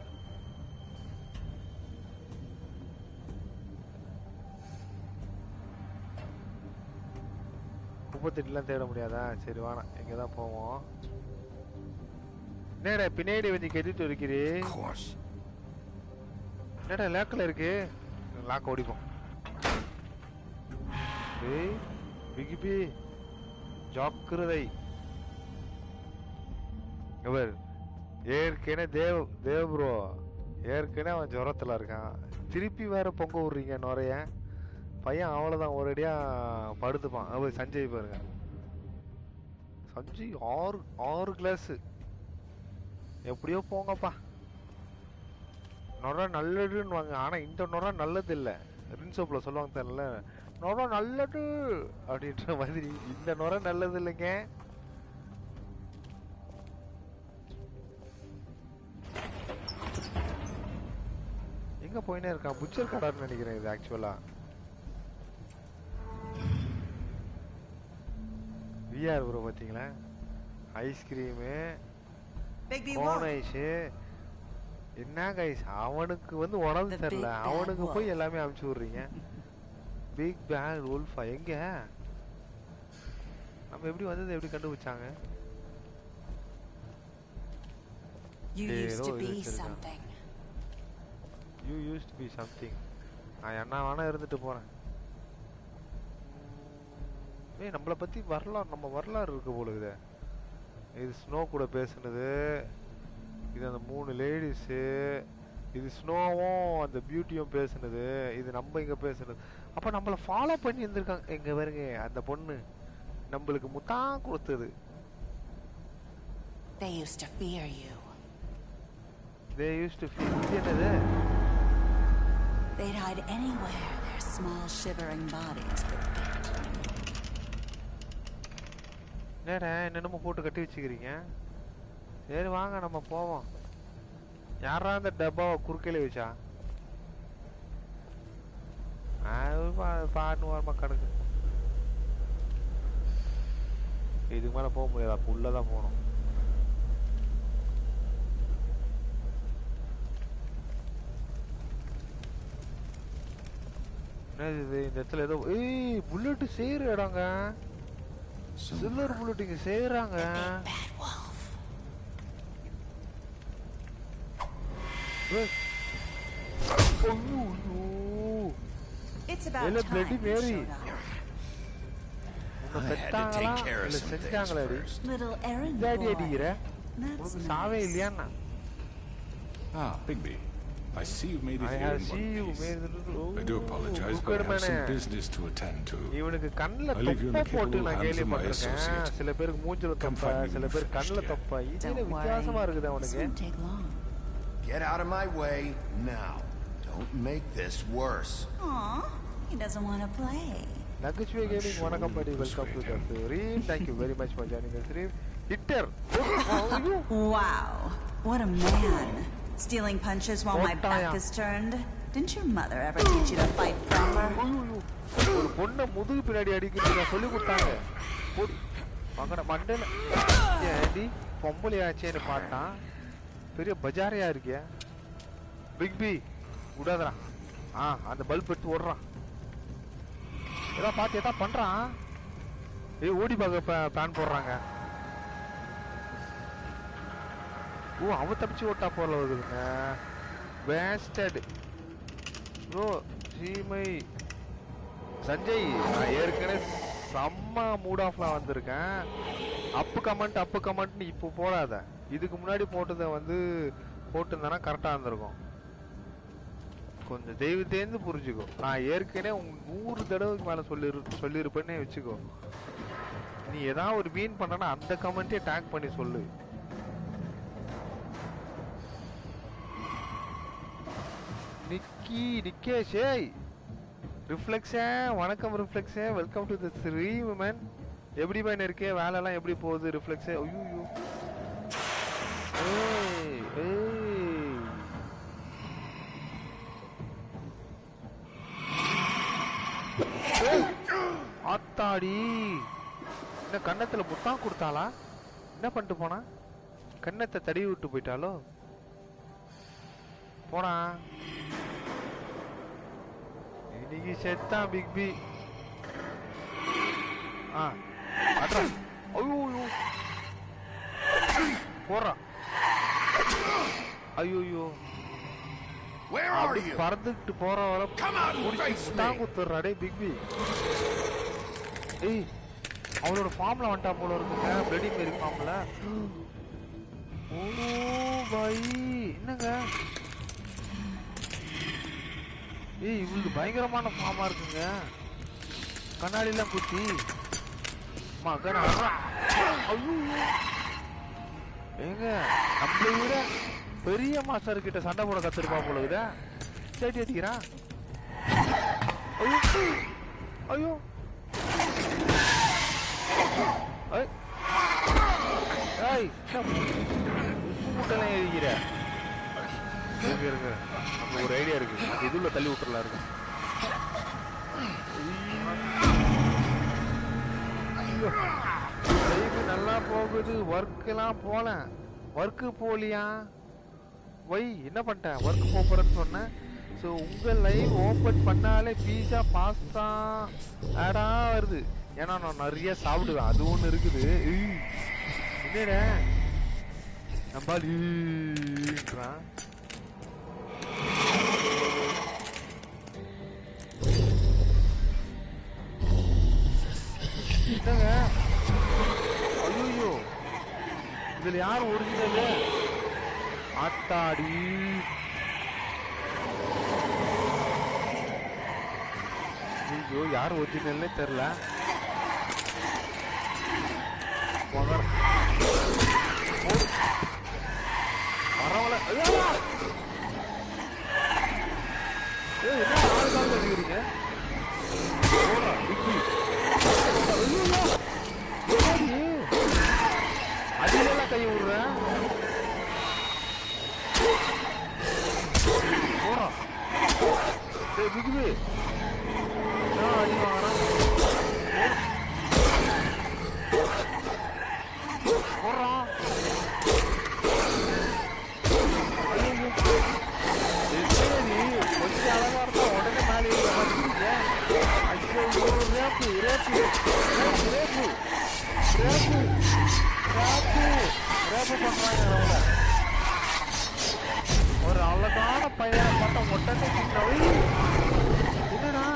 முப்பத்தெட்டுலாம் தேட முடியாதா? சரி வாணா இங்க தான் போவோம். என்னடா பின்னாடி வந்து கெட்டிட்டு இருக்கிறே? என்னடா லேக்கில் இருக்கு? லாக் ஓடிப்போம். ஏய் பிகிபி ஜாக்கிரதை. இவர் ஏற்கனவே தேவ் ப்ரோ ஏற்கனவே அவன் ஜுரத்துல இருக்கான். திருப்பி வேற பொங்க விடுறீங்க நுறைய பையன். அவ்வளவுதான் ஒரேடியா படுத்துப்பான். அவர் சஞ்சய் பாருங்க. சஞ்சய் 6 கிளாஸ் எப்படியோ போங்கப்பா. நொற நல்லதுன்னு வாங்க. ஆனா இந்த நொற நல்லது இல்ல. ரின்சோப்ல சொல்லுவாங்க தெரியல, நொற நல்லது அப்படின்ற மாதிரி. இந்த நொற நல்லது இல்லைங்க. எங்க போயினே இருக்கான்? புச்சர் கடான்னு நினைக்கிறேன் இது ஆக்சுவலா. விஆர் ப்ரோ பாத்தீங்களா? ஐஸ்கிரீமு கோனைஸ். என்ன கைஸ் அவனுக்கு வந்து உடம்பு தெரியல, அவனுக்கு போய் எல்லாமே அனுப்பிச்சு விடுறீங்க. பிக் பேட் வுல்ஃபா எங்க? நம்ம எப்படி வந்தது எப்படி கண்டுபிடிச்சாங்க? You used to be something. You used to be something. நான் என்ன வேணா இருந்துட்டு போறேன். ஏய் நம்மள பத்தி வரலாறு, நம்ம வரலாறு இருக்கு போல இது. இது ஸ்னோ கூட பேசுனது. இது அந்த 3 லேடிஸ். இது ஸ்னோவும் அந்த பியூட்டியும் பேசுனது. இது நம்ம இங்க பேசுனது. அப்ப நம்மள ஃபாலோ பண்ணி இருந்திருக்காங்க. எங்க பாருங்க அந்த பொண்ணு நம்மளுக்கு முத்தா கொடுத்தது. They used to fear you. They used to fear என்னது? They'd hide anywhere their small shivering bodies could fit. நேரா என்னென்னமோ போட்டு கட்டி வச்சுக்கிறீங்க. சரி வாங்க நம்ம போவோம். யாரா அந்த டப்பாவை குறுக்கையில வச்சா? பாட்டு வரமா கணக்கு. இதுக்கு மேல போக முடியாது. அப்ப உள்ளதான் போகணும். என்னது இந்த இடத்துல ஏதோ ஏய் புல்லட் செய்யற இடங்க. சில்வர் புல்லட் இங்க செய்யறாங்க. It's about time you showed up. I had to take care of some things first. Little errand Daddy boy. அடிக்குற That's உனக்கு சாவே nice. இல்லையாண்ணா Ah, Bigby. I see you've made it I here have in seen one you piece. made it. I do apologize, but I have some business to attend to. இவனுக்கு கண்ணுல I leave you in தொப்பை the போட்டு capable நான் hands of my கேள்விப்பட்டிருக்கேன். associate. சில பேருக்கு மூஞ்சில Come தொப்பை, find me சில when பேர் you're கண்ணுல finished, தொப்பை. இதுல Don't வித்தியாசமா worry. இருக்குது This அவனுக்கு. won't take long. Get out of my way now. Don't make this worse. Aw, he doesn't want to play. நகைச்சுவை கேமிங் வணக்கம் buddy welcome to the stream. Thank you very much for joining the stream. Hitter. Wow, what a man. Stealing punches while my back is turned. Didn't your mother ever teach you to fight proper? ஒரு பொண்ண முதுகு பின்னாடி அடிக்கிறது சொல்லி கொடுத்தாங்க. மகன மண்டல ஏண்டி பொம்பளையாச்சேன்னு பார்த்தான். பெரிய பஜாரியா இருக்கியா? பிக்பி விடாதடா. அந்த பல்ப் எடுத்து ஓடுறான். ஏதோ பார்த்து ஏதா பண்றான். ஓடி பார்க்க பிளான் போடுறாங்க. ஓ அவ தப்பிச்சு ஓட்டா போல வருதுங்க. Wasted bro. சீமை சஞ்சய் நான் ஏற்கனவே செம்ம மூட் ஆஃப்ல வந்திருக்கேன். அப்பு கமெண்ட்னு இப்போ போடாத. இதுக்கு முன்னாடி போட்டதை வந்து போட்டுருந்தேன்னா கரெக்டாக இருந்திருக்கும். கொஞ்சம் தெய்வ தேர்ந்து புரிஞ்சுக்கோ. நான் ஏற்கனவே 100 தடவைக்கு மேலே சொல்லியிருப்பேன்னே வச்சுக்கோ. நீ ஏதாவது ஒரு மீன் பண்ணனா அந்த கமெண்ட்டே டேக் பண்ணி சொல்லு. நிக்கேஷ் ரிஃப்ளெக்ஷன் வணக்கம் reflection welcome to the stream man. எப்படி மேன் இருக்கே வேலைலாம் எப்படி போகுது ரிஃப்ளெக்ஷன்? ஐயோ ஆத்தாடி என்ன கன்னத்துல முத்தம் கொடுத்தாளா? என்ன பண்ணிட்டு போனா? கன்னத்தை தடவி விட்டு போயிட்டாலோ? போனா இன்னைக்கு செத்தான் பிக்பி. அட்ரா ஐயோ போறா. ஐயோ பறந்துட்டு போற வர தான் குத்துறாடே பிக்பி. ஏய் அவளோட ஃபார்ம்ல வந்துட்டா போல இருக்குங்க. பிளடி மேரி ஃபார்ம்ல. ஓ பாய் என்னங்க? ஏய் இவளுக்கு பயங்கரமான ஃபார்மா இருக்குங்க. கண்ணாடிலாம் குத்தி மகன் ஏங்க நம்மளை விட பெரிய மாஸ்டர் கிட்ட சண்டை போட கத்துருப்பா போலகுதா. சேட்டி அடிக்கிறான். ஐயோ மூட்டெல்லாம் எழுதிக்கிற இருக்கு. நமக்கு ஒரு ஐடியா இருக்கு. அது இதுல தள்ளி விட்டுறலாம் இருக்கு. நல்லா போகுது. ஒர்க் எல்லாம் போல. ஒர்க்கு போலியா? வை என்ன பண்ணிட்டேன்? ஒர்க் போறேன்னு சொன்னேன். ஸோ உங்க லைவ் ஓபன் பண்ணாலே பீஸா பாஸ்தா ஆடா வருது. ஏன்னா நான் நிறைய சாப்பிடுவேன். அது ஒண்ணு இருக்குது. என்னடா நம்பாலின்றான். என்னங்க? ஐயோ இதுல யார் ஒரிஜினல்? ஆத்தாடி ஐயோ யார் ஒரிஜினல்னே தெரியல. வரவல என்ன ஆள் கால் அடிக்கிறீங்க? அதிலெல்லாம் கை விடுறேன். போறா பிக்பி அடி வாங்குறான். போடுறான். கொஞ்சம் அழகா இருந்தா உடனே மேலே வந்துருங்க. ஐயோ wrap wrap wrap wrap wrap wrap பண்றாங்க. அவங்க ஒரு அழகான பையனை பார்த்தா உடனே என்னடா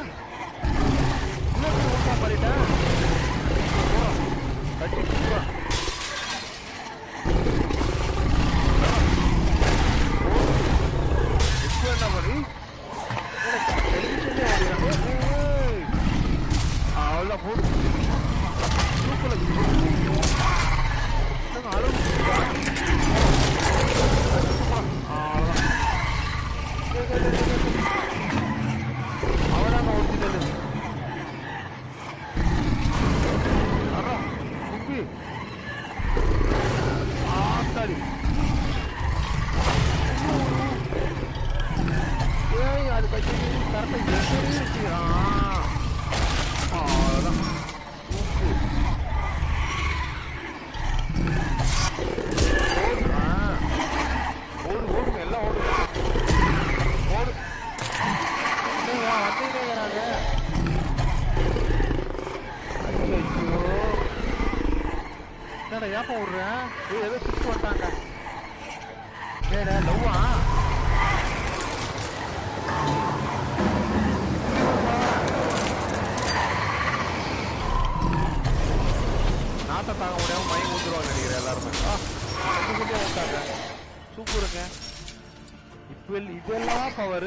இதெல்லாம் பவர்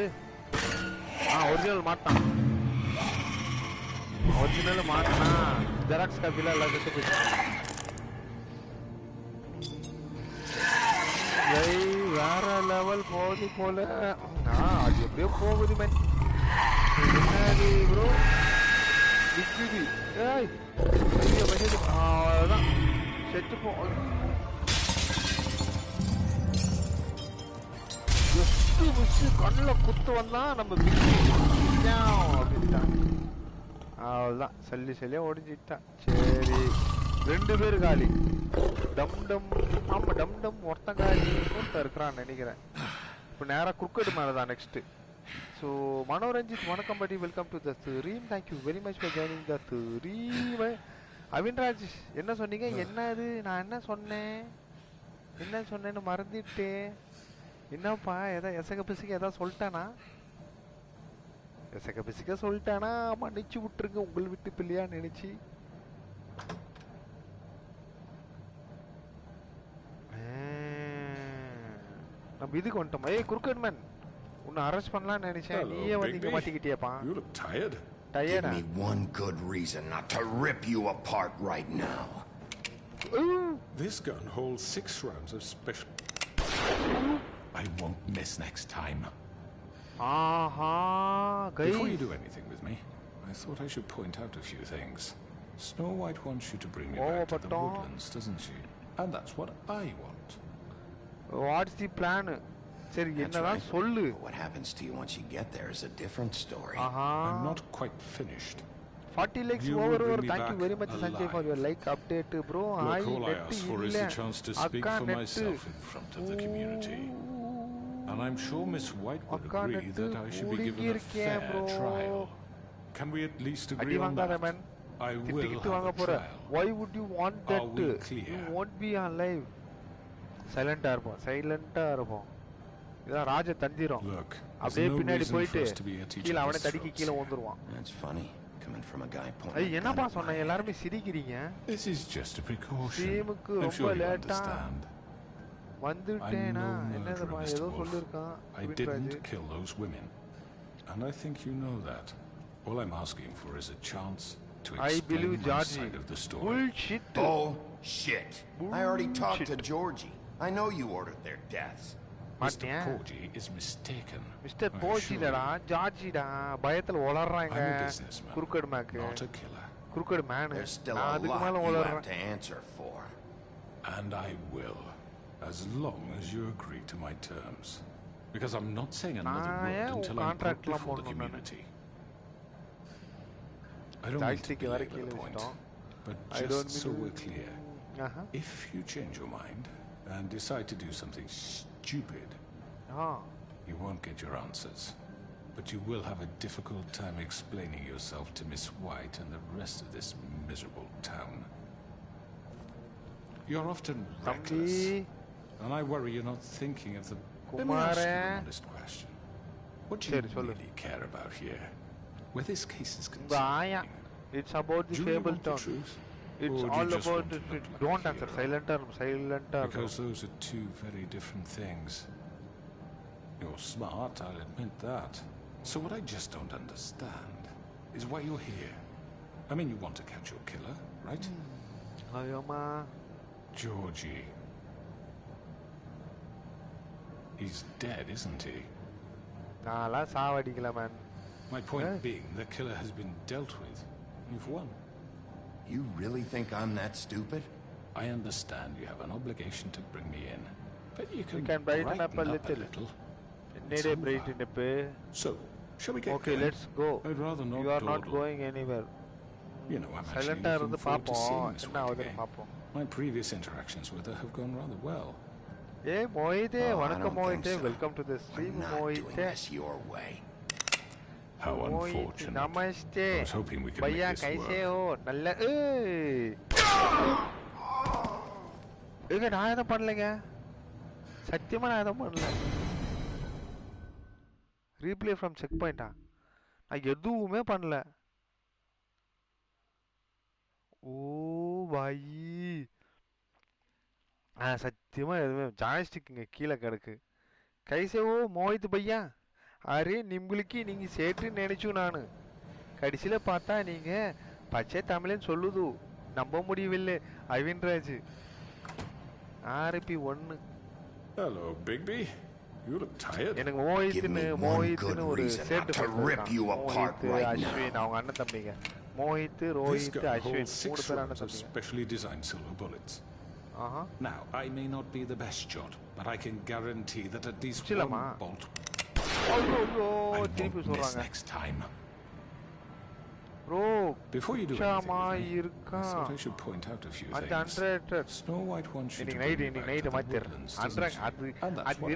ஒரிஜினல் மாட்டான் ஒரிஜினல் மாட்டினா ஜெராக்ஸ் காப்பில எல்லாம் செத்து போயிட்டு வேற லெவல் போகுது போல அது எப்படியோ போகுது மேன் என்னது ப்ரோ பிக்பி ஏய் அதான் செத்து போ கண்ணில் குத்து வந்தா நம்ம அப்படின்ட்டான் அவ்வளோதான் சல்லியா ஓடிஞ்சிட்டான் சரி 2 பேர் காலி டம் டம் ஆமா டம் டம் ஒருத்தன் காலி ஒருத்தன் இருக்கிறான்னு நினைக்கிறேன் இப்போ நேராக குறுக்கெடு மேலே தான் நெக்ஸ்ட் ஸோ மனோரஞ்சித் வணக்கம் buddy welcome to the stream thank you very much for joining the stream Avinraj என்ன சொன்னீங்க என்ன இது நான் என்ன சொன்னேன்னு மறந்துட்டேன் என்னப்பா ஏதாவது எசக பிசிக்க ஏதாவது சொல்லிட்டானா மன்னிச்சு விட்டுருங்க உங்களை விட்டு பிள்ளையா நினைச்சு நம்ம இதுக்கு வந்துட்டோம் ஏய் குறுக்கன் மேன் உன்னை அரெஸ்ட் பண்ணலாம்னு நினைச்சேன் நீயே வந்து இங்க மாட்டிக்கிட்டியாப்பா tired give me one good reason not to rip you apart right now this gun holds 6 rounds of special I won't miss next time. Guys. Before you do anything with me, I thought I should point out a few things. Snow White wants you to bring me back to the woodlands, doesn't she? And that's what I want. What's the plan? That's right. What happens to you once you get there is a different story. I'm not quite finished. 40 likes over. Thank you very much, Sanjay, for your like update, bro. Look, all I ask for is the chance to speak for myself in front of the community. And I'm sure Miss White would agree that I should be given a fair trial. Can we at least agree on that? I will have a trial. Why would you want that? You won't be alive. Silent arbo. இதான் ராஜ தந்திரம் அப்படியே பின்னாடி போயிட்டு கீழே அவனை தடிக்கி கீழே வந்துருவான் That's funny. Coming from a guy pointing. ஐய் என்னப்பா சொன்ன எல்லாரும் சிரிக்கிறீங்க This is just a precaution. சீமுக்கு ரொம்ப லேட்டா வந்துட்டேனா என்னதுப்பா ஏதோ சொல்லிருக்கான் I didn't kill those women. And I think you know that. All I'm asking for is a chance to explain my side of the story. Bullshit. Bullshit. I already talked to Georgie. I know you ordered their deaths. Mr. Porgy is mistaken. Mr. Porgy da Georgie da bayathil olarraanga crooked mac not a killer. Crooked man there's still a lot you have to answer for. And I will, as long as you agree to my terms. Because I'm not saying another word until I'm put before the community. I don't want to belabor the point, but just so we're clear, if you change your mind and decide to do something stupid, you won't get your answers. But you will have a difficult time explaining yourself to Miss White and the rest of this miserable town. You're often reckless, and I worry you're not thinking of the... Let me ask you an honest question. What do you really care about here? Where this case is concerned? It's about the Fabletown. It's all about the... Don't answer. Silenter. Because those are two very different things. You're smart, I'll admit that. So what I just don't understand is why you're here. I mean, you want to catch your killer, right? Georgie. He's dead, isn't he? My point being, the killer has been dealt with. You've won. You really think I'm that stupid? I understand you have an obligation to bring me in, but you can brighten up a little. So, Shall we get Okay, going? let's go. I'd rather not You are not dawdle. going anywhere. You know, I'm actually Silent-ஆ looking இருந்து forward to seeing பாப்போம். this என்ன world ஆகுதுன்னு again. பாப்போம். My previous interactions with her have gone rather well. ஏய் மோயிதே, Oh, I வணக்கம் don't think மோயிதே. so. Welcome to the We're stream not doing மோயிதே. this your way. How மோயிதே, unfortunate. Namaste. I was hoping we could Bhaiya make this கைசே work. ஹோ? நல்ல ஏய். ஏங்க நான் எதுவும் பண்ணலங்க. சத்தியமா நான் எதுவும் பண்ணல. ரீப்ளே ஃப்ரம் செக் பாயிண்டா? நான் எதுவுமே பண்ணல. ஓ பாய். சத்தியமா எதுவுமே ஜாய்ஸ்டிக்குங்க கீழே கிடக்கு. கைசேவோ மோहित भैया அரே நிம்பளுக்கு நீங்க சேட்டு நினைச்சு நானு கடைசியில பார்த்தா நீங்க பச்சை தமிழ்னு சொல்லுது நம்ப முடியவில்லை அவின்ராஜ் RB 1. Hello, Bigby. You look tired. எனக்கு மோஹித்னு ஒரு சேட்டு அஸ்வின் அவங்க அண்ணன் தம்பிங்க. மோஹித், ரோஹித், அஸ்வின் மூணு பேர் அண்ணன் தம்பிங்க. Specially designed silver bullets. Now, I may not be the best shot, but I can guarantee that at least one bolt I won't miss next time. Bro, before you do anything, I thought I should point out a few things. Snow White wants you to bring me back to the woodlands, doesn't she? And that's what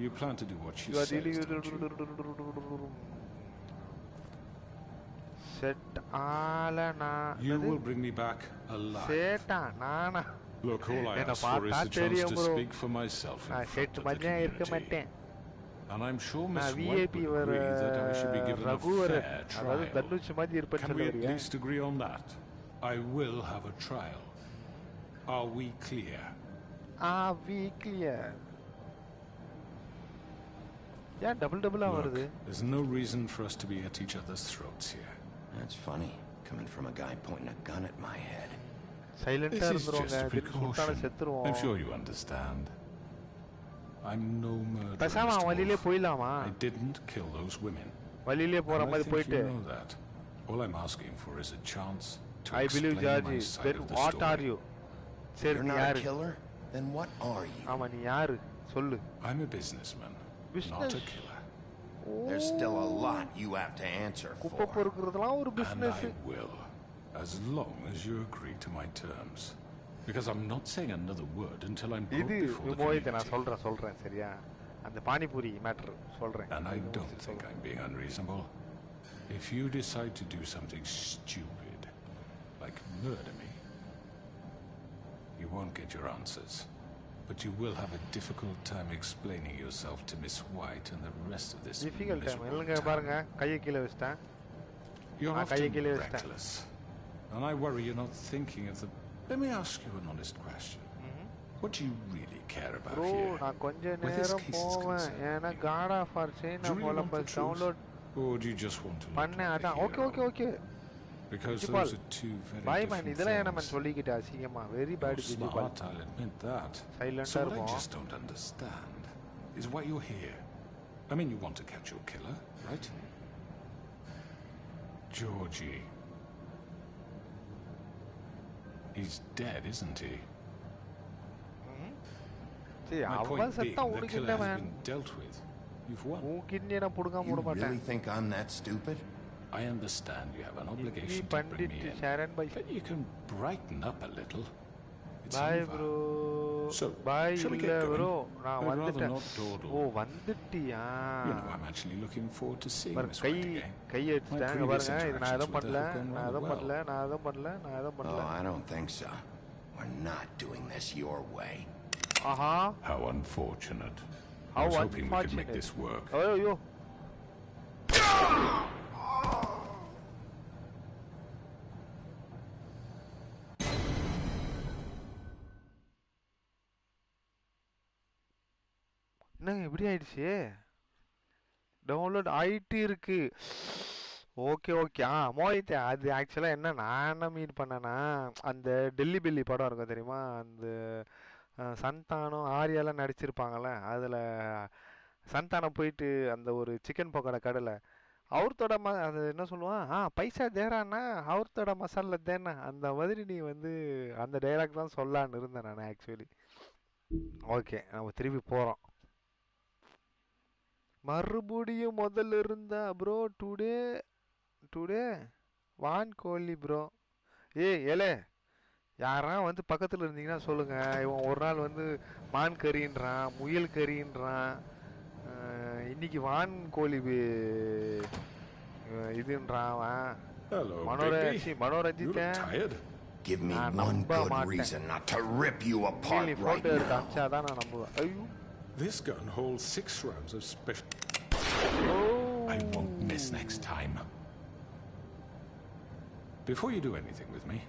You plan to do what she says, don't you? You will bring me back alive. Look, all I ask for is a chance to speak for myself in front of the community. And I'm sure Miss White would agree that I should be given a fair trial. Can we at least agree on that? I will have a trial. Are we clear? Are we clear? Yeah, double Look, there's no reason for us to be at each other's throats here. That's funny, coming from a guy pointing a gun at my head. This is just a precaution. I'm sure you understand. I'm no murderer. I didn't kill those women. And I think you know that. All I'm asking for is a chance to explain my side of the story. What are you? You're not a killer? Then what are you? I'm a businessman, not a killer. There's still a lot you have to answer for. And I will, as long as you agree to my terms. Because I'm not saying another word until I'm brought before the community. And I don't think I'm being unreasonable. If you decide to do something stupid, like murder me, you won't get your answers. But you will have a difficult time explaining yourself to Miss White and the rest of this miserable town. You're often reckless. And I worry you're not thinking of the... Let me ask you an honest question. What do you really care about here? Where this case is concerned, do you really want the truth? Or do you just want to look like a hero? Okay. Because those are two very different things. You're smart, I'll admit that. So what I just don't understand is why you're here. I mean, you want to catch your killer, right? Georgie. He's dead, isn't he? My point being, the killer has been dealt with. You've won. You really think I'm that stupid? I understand you have an obligation to bring me in, but you can brighten up a little. It's bye, over. bro. So, bye, shall we get going? bro. I'd rather not dawdle. Oh, vandittiya. You know, I'm actually looking forward to seeing Miss kai White again. Kai edutanga parunga idu na edha pannala. Oh, I don't think so. We're not doing this your way. How unfortunate. I was hoping we could make this work. Yo. என்னங்க இப்படி ஆயிடுச்சு download ஆயிட்டு இருக்கு okay Mohit அது ஆக்சுவலாக என்ன நான் என்ன மீன் பண்ணேன்னா அந்த டெல்லி பெல்லி படம் இருக்கும் தெரியுமா அந்த சந்தானம் ஆரியாலாம் நடிச்சிருப்பாங்கல்ல அதில் சந்தானம் போயிட்டு அந்த ஒரு சிக்கன் பக்கோடா கடையில் அவர்த்தோட அது என்ன சொல்லுவான் பைசா தேரான்னா அவர்த்தோட மசாலா தேனா அந்த மாதிரி நீ வந்து அந்த டைலாக் தான் சொல்லான்னு இருந்தேன் நான் ஆக்சுவலி ஓகே நம்ம திருப்பி போகிறோம் மறுபடியும் முதல்ல இருந்தா ப்ரோ டுடே வான் கோழி ப்ரோ. ஏலே யாரா வந்து பக்கத்தில் இருந்தீங்கன்னா சொல்லுங்க. இவன் ஒரு நாள் வந்து மான் கறின்றான், முயல் கறின்றான், இன்னைக்கு வான் கோழி இதுன்றான். மனோரஞ்சித்தேன். Give me one good reason not to rip you apart right now. This gun holds 6 rounds of special. I won't miss next time. Before you do anything with me,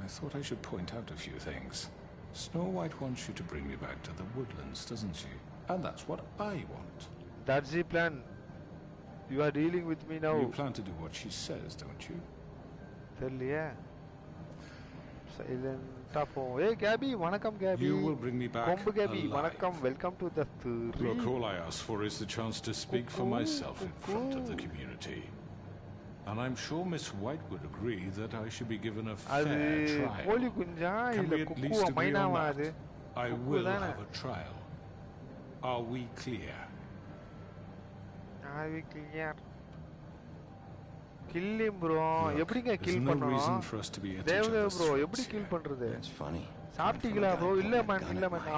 I thought I should point out a few things. Snow White wants you to bring me back to the woodlands, doesn't she? And that's what I want. That's the plan. You are dealing with me now. You plan to do what she says, don't you? Tellya. Silent Tapo. Hey Gabby, vanakkam Gabby. You will bring me back Kombu Gabby, alive. vanakkam, welcome to the three. Look, all I ask for is the chance to speak for myself in front of the community. And I'm sure Miss White would agree that I should be given a fair trial. Can we at least agree on that? I will have a trial. Are we clear? Are we clear? Kill him, bro. எப்படிங்க kill பண்ணனும்? தேவதேவ bro, எப்படி kill பண்றது? It's funny. சாப்பிட்டீங்களா bro? இல்ல man,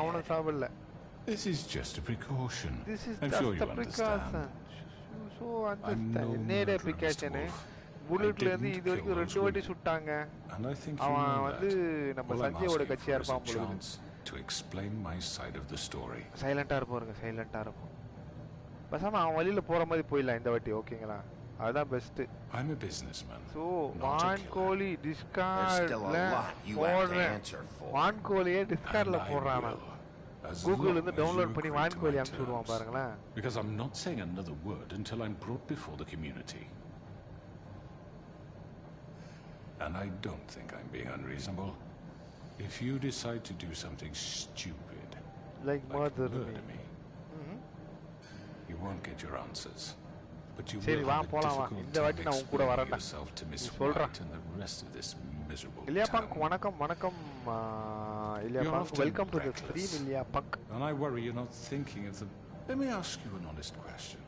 அவன சாவல்ல. This is just a precaution. This is I'm just sure you a precaution. So understand. நேரே precaution. புல்லட்ல இருந்து இது வரைக்கும் 2 வாட்டி சுட்டாங்க. அவன் வந்து நம்ம சஞ்சயோட கட்சியா இருப்பான் போல. To explain my side of the story. சைலண்டா இருப்போங்க, சைலண்டா இருப்போம். பசமா அவன் வழியில போற மாதிரி போயிடலாம் இந்த வாட்டி, ஓகேங்களா? அதான் best. I'm a businessman. So வான் கோழி டிஸ்கார்ட்ல போடுறேன். வான் கோழியே டிஸ்கார்ட்ல போடுறானா? கூகுள்ல இருந்து டவுன்லோட் பண்ணி வான் கோழி அனுப்பிச்சு விடுவான் பாருங்களேன். Because I'm not saying another word until I'm brought before the community. And I don't think I'm being unreasonable. If you decide to do something stupid, like murder me, you won't get your answers. But you will have a difficult time explaining yourself to Miss White and the rest of this miserable town. வணக்கம் welcome to the stream Ilya Punk. And I worry you're not thinking of the... Let me ask you an honest question.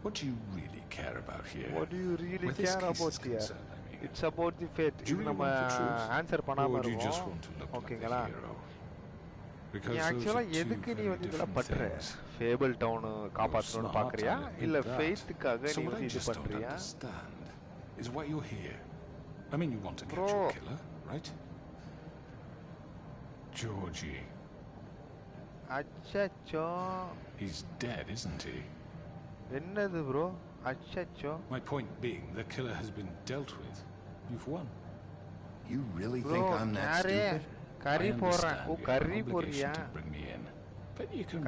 What do you really care about here? What do you really care about here? It's about the fate. Do you want the truth? Answer or do you just want to look like a hero? Because actually எதுக்கு நீ வந்து இதெல்லாம் பண்ற? Fabletown காப்பாத்தணும்னு பாக்குறியா இல்ல ஃபெய்த்துக்காக நீ வந்து இது பண்றியா? Is why you're here. I mean, you want to catch your killer, right? Georgie. அச்சச்சோ. He's dead, isn't he? என்னது bro? அச்சச்சோ. My point being, the killer has been dealt with. You've won. You really think I'm that stupid? கறி போறேன். ஓ கறி போறியா?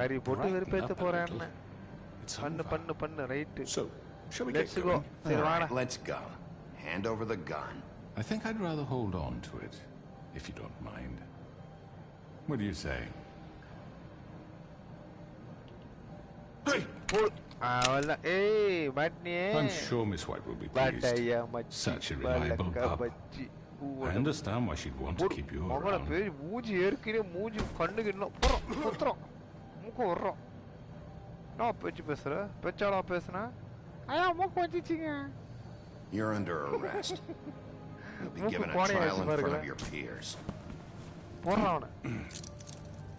கறி போட்டு வெறுப்பேத்த போறேன்னு. பண்ணு right. So, shall we Let's go. Right, let's go. Hand over the gun. I think I'd rather hold on to it, if you don't mind. What do you say? Hey! I'm sure Miss White will be pleased. Such a reliable pup. I understand why she'd want to keep you around. மூஞ்சி ஏற்கனவே மூஞ்சி கண்ணுக்கு இன்னும் புத்திரம் மூக்கு வர்றோம். நான் பேச்சு பேசுறேன், பேச்சாளா பேசுனா ஐயா மூக்கு வந்துச்சிங்க. You're under arrest. You'll be given a trial in front of your peers. போறானே.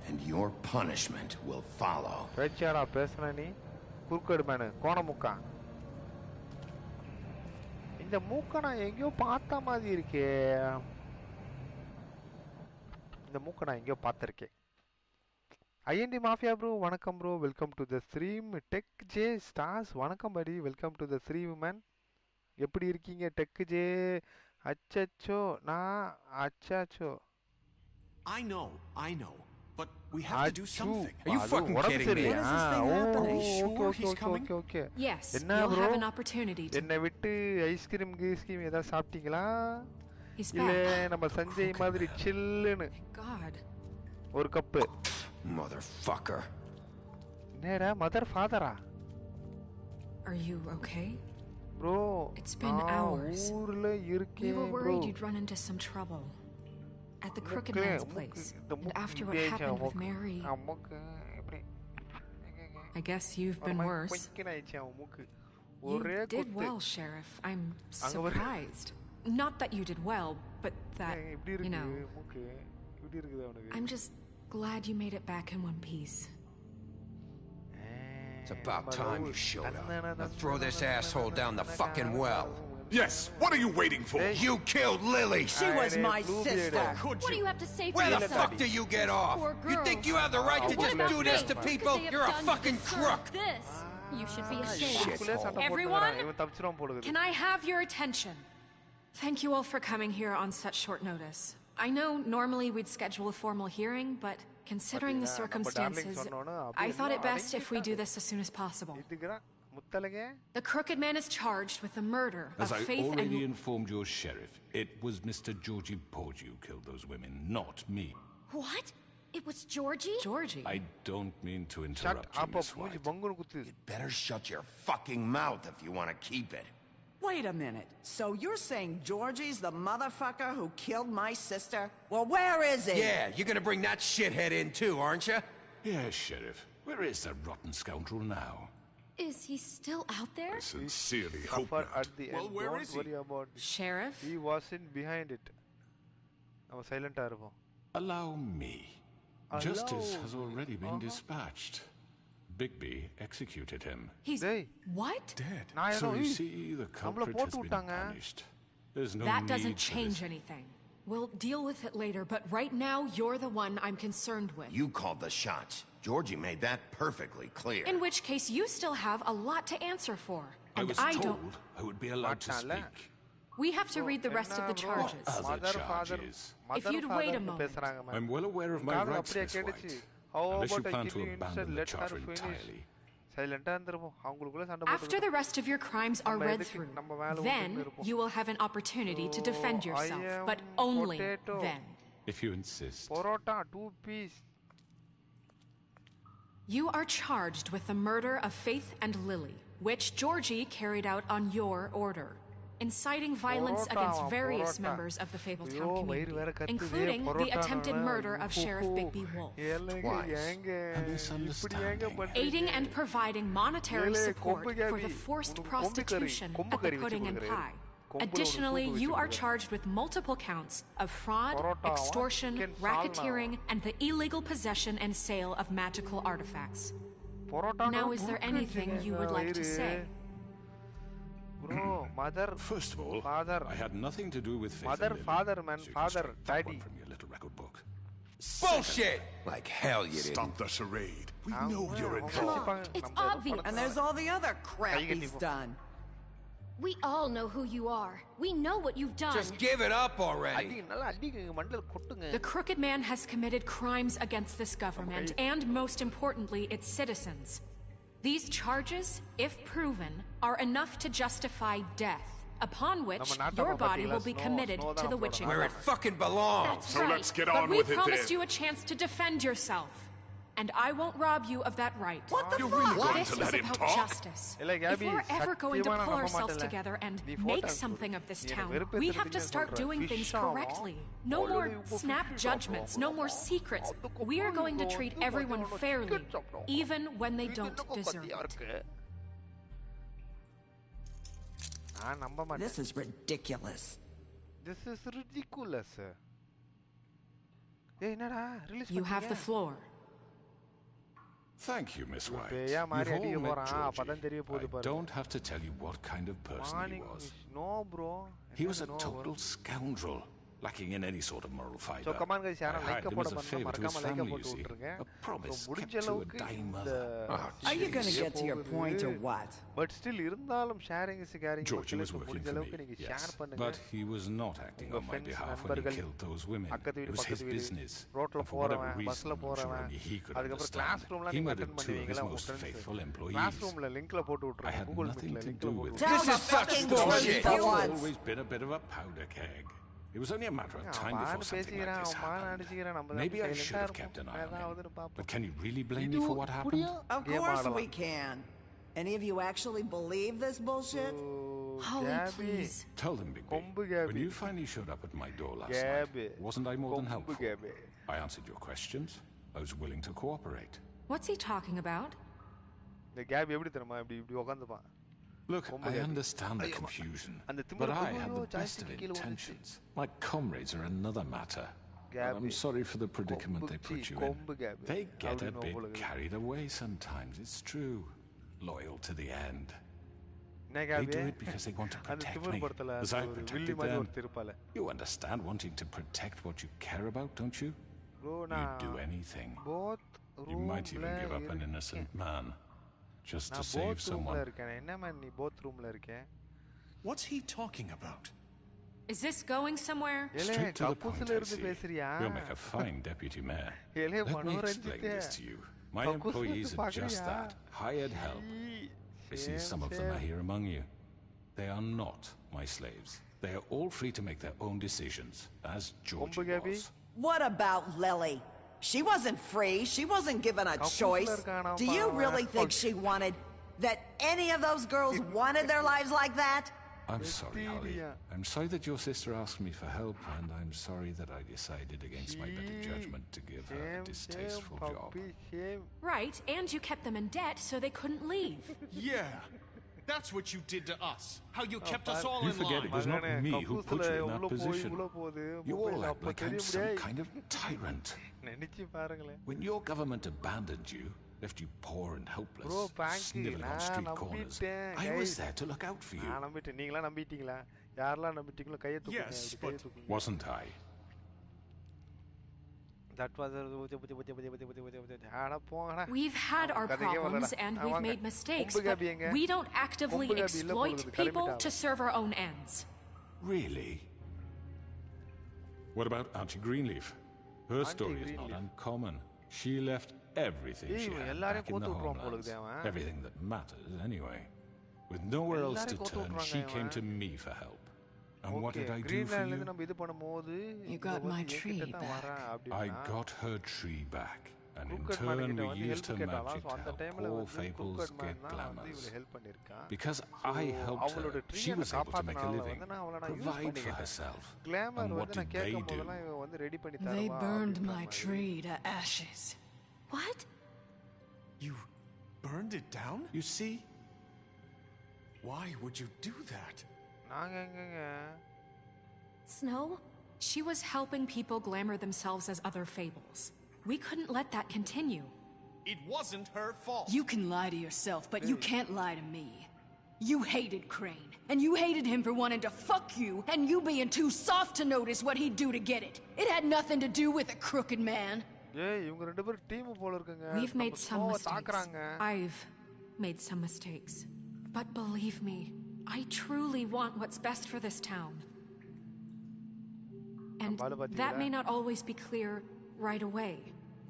And your punishment will follow. பேச்சாளா பேசுனா நீ குறுக்கடு மேனு கோண மூக்கா. இந்த மூக்க நான் எங்கேயோ பார்த்த மாதிரி இருக்கே. இந்த மூக்க நான் எங்கேயோ பார்த்திருக்கேன். ஐஎன்டி மாஃபியா ப்ரோ வணக்கம் bro, welcome to the stream. Tech J stars வணக்கம் buddy, welcome to the stream man. எப்படி இருக்கீங்க டெக் ஜே? அச்சச்சோ நான் அச்சச்சோ. I know. But we have to do something. Are you fucking kidding me? When is this thing happening? Are you sure he's coming? Okay. Yes, you'll have an opportunity to. என்னை விட்டு ice cream ஏதாவது சாப்பிட்டீங்களா? He's இல்ல back. நம்ம சஞ்சய் மாதிரி சில்லுன்னு God. ஒரு cup. Motherfucker. நேரா mother ஃபாதரா? Are you okay? Bro, it's been hours. ஊர்ல இருக்கேன் bro. We were bro. worried you'd run into some trouble. At the Crooked Man's place. And after what happened with Mary. I guess you've been worse. You did well, Sheriff. I'm surprised. Not that you did well, but that, you know... I'm just glad you made it back in one piece. It's about time you showed up. Now throw this asshole down the fucking well. Yes, what are you waiting for? You killed Lily! She was my sister! What do you have to say for Where yourself? the fuck do you get off? You think you have the right to just do this to people? You're a fucking crook! This. You should be ashamed. Everyone, can I have your attention? Thank you all for coming here on such short notice. I know normally we'd schedule a formal hearing, but considering the circumstances, I thought it best if we do this as soon as possible. The Crooked Man is charged with the murder of As I Faith and... already informed your sheriff, it was Mr. Georgie Porgy who killed those women, not me. What? It was Georgie? Georgie? I don't mean to interrupt you, Miss White. You'd better shut your fucking mouth if you want to keep it. Wait a minute. So you're saying Georgie's the motherfucker who killed my sister? Well, where is he? Yeah, you're gonna bring that shithead in too, aren't you? Yes, Sheriff. Where is that rotten scoundrel now? Is he still out there? I sincerely hope not. At the end, where don't is worry about it. Sheriff? He wasn't behind it. I was silent. Allow me. Justice has already been dispatched. Bigby executed him. He's... What? Dead. So you see, the culprit has been punished. There's no That need doesn't for change this. anything. We'll deal with it later, but right now, you're the one I'm concerned with. You called the shots. Georgie made that perfectly clear. In which case, you still have a lot to answer for. I And was I told don't... I would be allowed to speak. We have to read the rest of the charges. Other charges? If you'd wait a moment. I'm well aware of my rights, Miss White. Unless you plan to abandon the charge entirely. After the rest of your crimes are read through, then you will have an opportunity to defend yourself, but only then. If you insist. You are charged with the murder of Faith and Lily, which Georgie carried out on your order, inciting violence against various members of the Fabletown community, including the attempted murder of Sheriff Bigby Wolf. Aiding and providing monetary support for the forced prostitution at the Pudding and Pie. Additionally, you are charged with multiple counts of fraud, extortion, racketeering, and the illegal possession and sale of magical artifacts. Now, is there anything you would like to say? First of all, I had nothing to do with Faith and Lily, father, man, so you can father, strike that daddy. one from your little record book. Bullshit! Like hell you didn't. Stop the charade. We know you're involved. It's obvious. And there's all the other crap he's done. We all know who you are. We know what you've done. Just give it up already. The Crooked Man has committed crimes against this government and, most importantly, its citizens. These charges, if proven, are enough to justify death, upon which your body will be committed to the witching Where it fucking belongs. That's So right. let's get But on we with it promised then. you a chance to defend yourself. And I won't rob you of that right. What the You're fuck? really going This to is let him about talk? justice. If we're ever going to pull ourselves together and make something of this town, we have to start doing things correctly. No more snap judgments, no more secrets. We are going to treat everyone fairly, even when they don't deserve it. This is ridiculous. This is ridiculous. You have the floor. Thank you, Miss White. Yeah, You've Maria, all you met were, Georgie. I don't have to tell you what kind of person he was. No, bro. He was a total scoundrel, lacking in any sort of moral fiber. So come on, guys, I hired him as a favor to his family, you see. A promise kept to a dying mother. Are you going to get to your point or what? But still, sharing is caring. Georgie was working for me, yes. But he was not acting on my behalf when he killed those women. It was his business. And for whatever reason, I'm sure only he could understand. He murdered two of his most faithful employees. I had nothing to do with it. This is fucking bullshit. He's always been a bit of a powder keg. It was only a matter of time before something like this happened. Maybe I should have kept an eye on him. But can you really blame me for what happened? Of course we can. Any of you actually believe this bullshit? Holly, please. Tell them, Bigby, when you finally showed up at my door last night, wasn't I more than helpful? I answered your questions. I was willing to cooperate. What's he talking about? இந்த gap எப்படி தெரியுமா இப்படி உட்காந்துப்பான். Look, I understand the confusion, but I had the best of intentions. My comrades are another matter. I'm sorry for the predicament they put you in. They get a bit carried away sometimes, it's true. Loyal to the end. They do it because they want to protect me, as I protected them. You understand wanting to protect what you care about, don't you? You'd do anything. You might even give up an innocent man. Just to save someone. What's he talking about? Is this going somewhere? Straight to the point, I see. You'll make a fine deputy mayor. Let me explain this to you. My employees are just that, hired help. I see some of them are here among you. They are not my slaves. They are all free to make their own decisions, as Georgie was. What about Lily? She wasn't free. She wasn't given a choice. Do you really think she wanted... that any of those girls wanted their lives like that? I'm sorry, Holly. I'm sorry that your sister asked me for help, and I'm sorry that I decided against my better judgment to give her a distasteful job. Right, and you kept them in debt so they couldn't leave. Yeah. That's what you did to us. How you kept us all in line. You forget it was not me who put you in that position. You all act like I'm some kind of tyrant. When your government abandoned you, left you poor and helpless, sniveling on street corners, I was there to look out for you. Yes, but wasn't I? That was We've had our problems and we've made mistakes, but we don't actively exploit people to serve our own ends. Really? What about Auntie Greenleaf? Her story is not uncommon. She left everything she had back in the homelands. Everything that matters, anyway. With nowhere else to turn, she came to me for help. And what did I do for you? You got my tree back. I got her tree back. And in turn, we used her magic to help poor Fables get glamours. Because I helped her, she was able to make a living, provide for herself. And what did they do? They burned my tree to ashes. What? You burned it down? You see? Why would you do that? Snow? She was helping people glamour themselves as other Fables. We couldn't let that continue. It wasn't her fault. You can lie to yourself, but you can't lie to me. You hated Crane, and you hated him for wanting to fuck you, and you being too soft to notice what he'd do to get it. It had nothing to do with a crooked man. We've made some mistakes. I've made some mistakes. But believe me, I truly want what's best for this town. And that may not always be clear right away.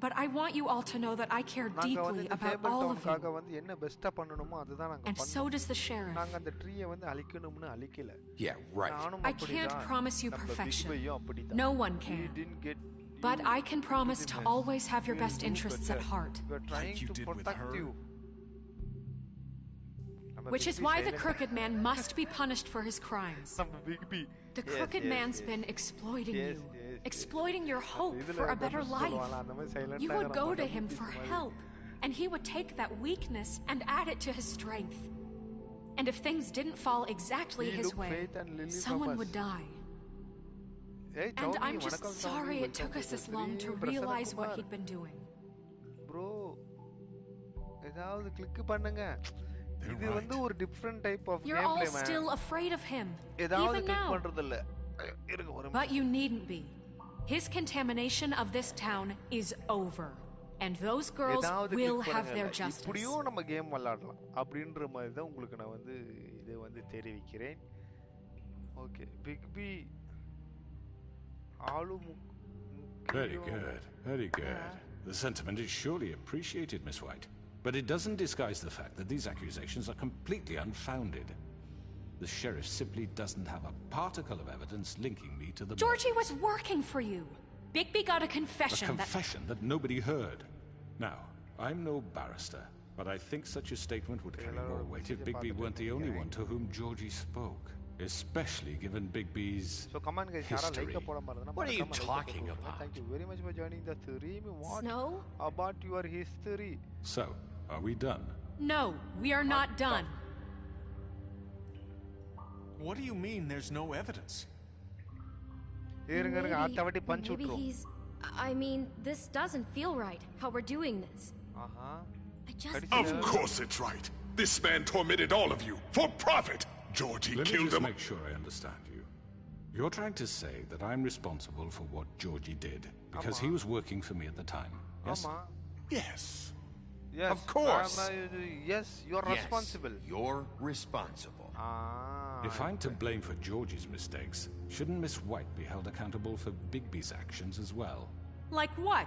But I want you all to know that I care deeply about all of you. And so does the sheriff. Yeah, right. I can't promise you perfection. No one can. But I can promise to always have your best interests at heart. Like you did with her. Which is why the crooked man must be punished for his crimes. The crooked man's been exploiting you, exploiting your hope for a better life. You would go to him for help, and he would take that weakness and add it to his strength. And if things didn't fall exactly his way, someone would die. And I'm just sorry it took us this long to realize what he'd been doing. Bro, இது வந்து ஒரு different type of You're all still afraid of him, even now. But you needn't be. His contamination of this town is over, and those girls will have their justice. இப்படியும் நம்ம game விளையாடலாம் அப்படின்ற மாதிரி தான் உங்களுக்கு நான் வந்து இதை வந்து தெரிவிக்கிறேன். ஓகே பிக்பி ஆளு Very good, very good. The sentiment is surely appreciated, Miss White. But it doesn't disguise the fact that these accusations are completely unfounded. The sheriff simply doesn't have a particle of evidence linking me to the Georgie was working for you. Bigby got a confession. A confession that nobody heard. Now, I'm no barrister, but I think such a statement would carry more weight if Bigby weren't the only one to whom Georgie spoke. Especially given Bigby's history. What are you talking about? Thank you very much for joining the stream. What Snow? about your history? So, are we done? No, we are not done. What do you mean there's no evidence? Maybe he's... I mean, this doesn't feel right, how we're doing this. I just... Of course it's right. This man tormented all of you, for profit! Georgie Let killed me just him. make sure I understand you. You're trying to say that I'm responsible for what Georgie did, because he was working for me at the time, yes? Yes. Yes. Of course. Yes, you're Yes, responsible. You're responsible. If I'm to blame for Georgie's mistakes, shouldn't Miss White be held accountable for Bigby's actions as well? Like what?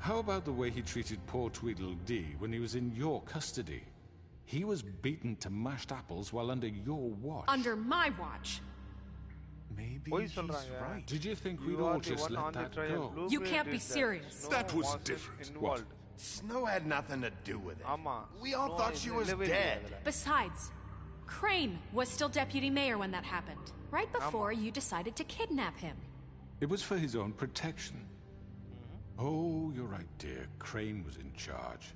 How about the way he treated poor Tweedledee when he was in your custody? He was beaten to mashed apples while under your watch. Under my watch. Maybe he's right. Did you think we'd all just let that go? You can't be serious. That was different. What? Snow had nothing to do with it. We all thought she was dead. Besides, Crane was still deputy mayor when that happened, right before you decided to kidnap him. It was for his own protection. Oh, you're right, dear. Crane was in charge.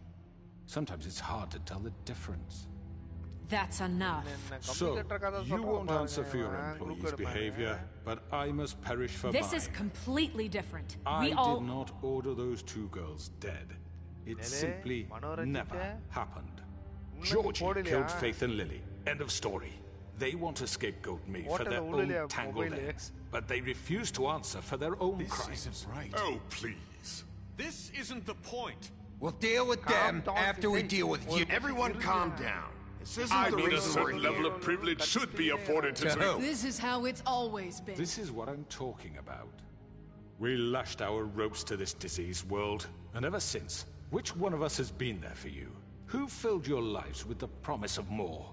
Sometimes it's hard to tell the difference. That's enough. So, you won't answer for your employees' behavior, but I must perish for This mine. is completely different. I did not order those two girls dead. It simply never happened. Georgie killed Faith and Lily. End of story. They want to scapegoat me for their own tangled eggs, but they refuse to answer for their own crimes. This isn't right. Oh, please. This isn't the point. We'll deal with them after we deal with you. Everyone calm down. This isn't I the mean, a reason certain we're level here. of privilege should be afforded to who? This is how it's always been. This is what I'm talking about. We lashed our ropes to this diseased world, and ever since, which one of us has been there for you? Who filled your lives with the promise of more?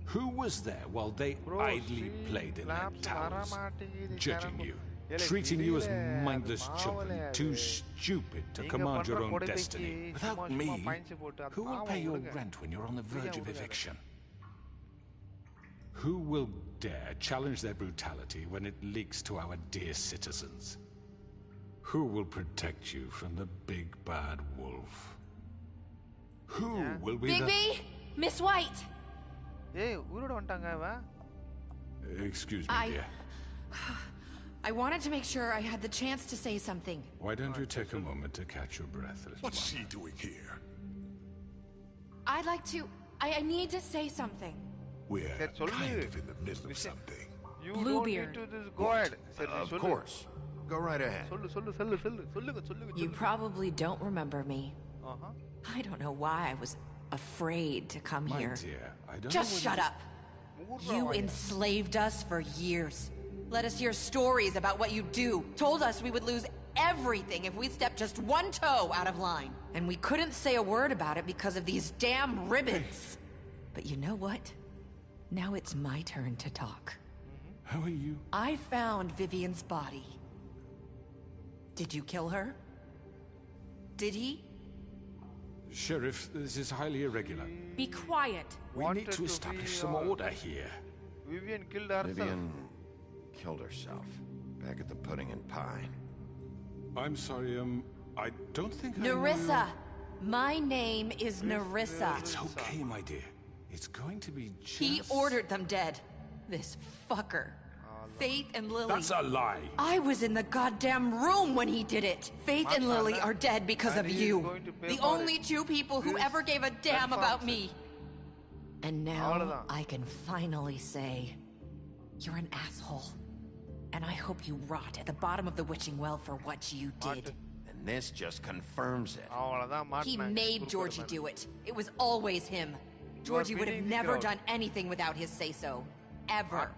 Who was there while they idly played in their towers, judging you, treating you as mindless children, too stupid to command your own destiny? Without me, who will pay your rent when you're on the verge of eviction? Who will dare challenge their brutality when it leaks to our dear citizens? Who will protect you from the big bad wolf? Who will be Bigby! Miss White! Excuse me, dear. I wanted to make sure I had the chance to say something. Why don't you take a moment to catch your breath, little What's one? she doing here? I'd like to... I need to say something. We're kind of in the middle of something. You Bluebeard. don't need to just go ahead. Of course. Go right ahead. You probably don't remember me. I don't know why I was afraid to come My here. dear, I don't Just know shut up. You enslaved us for years. Let us hear stories about what you do. Told us we would lose everything if we stepped just one toe out of line. And we couldn't say a word about it because of these damn ribbons. But you know what? Now it's my turn to talk. How are you? I found Vivian's body. Did you kill her? Did he? Sheriff, this is highly irregular. Be quiet. We need to establish some order here. Vivian killed herself. Vivian killed herself back at the Pudding and Pie. I'm sorry, I don't think Nerissa! My name is Nerissa. It's okay, my dear. It's going to be just... He ordered them dead. This fucker. Faith and Lily. That's a lie. I was in the goddamn room when he did it. Faith and Lily are dead because of you. The only two people who ever gave a damn about me. And now I can finally say, you're an asshole. And I hope you rot at the bottom of the witching well for what you did. And this just confirms it. He made Georgie do it. It was always him. Georgie would have never done anything without his say-so. Ever.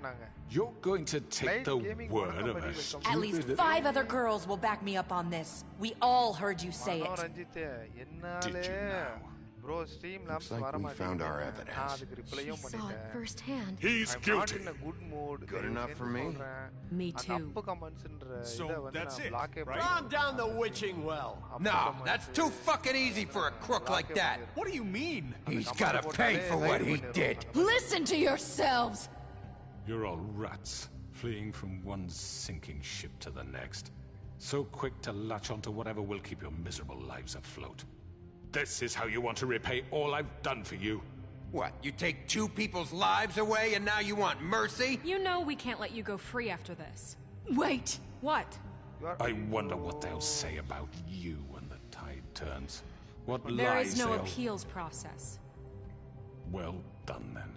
You're going to take the word of a stupid... At least 5 other girls will back me up on this. We all heard you say it. Did you now? Looks like we found our evidence. She saw it firsthand. He's guilty. Good enough for me. Me too. So that's it, right? Calm down the witching well. No, that's too fucking easy for a crook like that. What do you mean? He's gotta pay for what he did. Listen to yourselves! You're all rats, fleeing from one sinking ship to the next. So quick to latch onto whatever will keep your miserable lives afloat. This is how you want to repay all I've done for you? What, you take 2 people's lives away and now you want mercy? You know we can't let you go free after this. Wait! What? I wonder what they'll say about you when the tide turns. What There lies is no they'll... appeals process. Well done, then.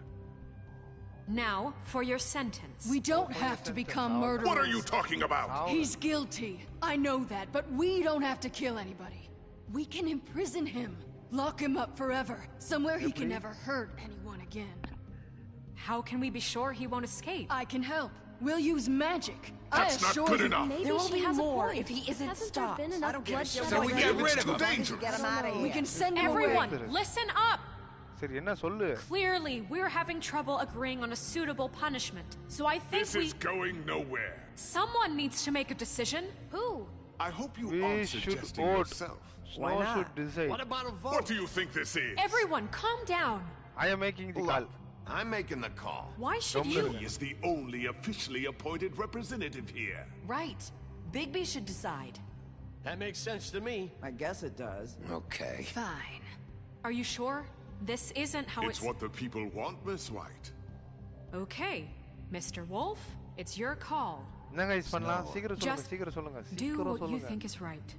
Now, for your sentence. We don't have to become murderers. What are you talking about? He's guilty. I know that, but we don't have to kill anybody. We can imprison him. Lock him up forever. Somewhere he can never hurt anyone again. How can we be sure he won't escape? I can help. We'll use magic. That's not good enough. Maybe there will be more if he isn't stopped. Been enough bloodshed. So we get rid of him. Get him out of here. We can send him Everyone, away. listen up! சரி என்ன சொல்லு Clearly, we're having trouble agreeing on a suitable punishment. So I think This is going nowhere. someone needs to make a decision. Who? I hope you We aren't should suggesting vote. yourself. Snow should decide. What about a vote? What do you think this is? Everyone, calm down. I am making the call. I'm making the call. Why should you? He is the only officially appointed representative here. Right. Bigby should decide. That makes sense to me. I guess it does. Okay. Fine. Are you sure? This isn't how It's what the people want, Miss White. Okay. Mr. Wolf, it's your call. என்ன guys பண்ணலாம் சீக்கிரம் சொல்லுங்க Just சீக்கிரம் சொல்லுங்க do சீக்கிரம் what you சொல்லுங்க think is right.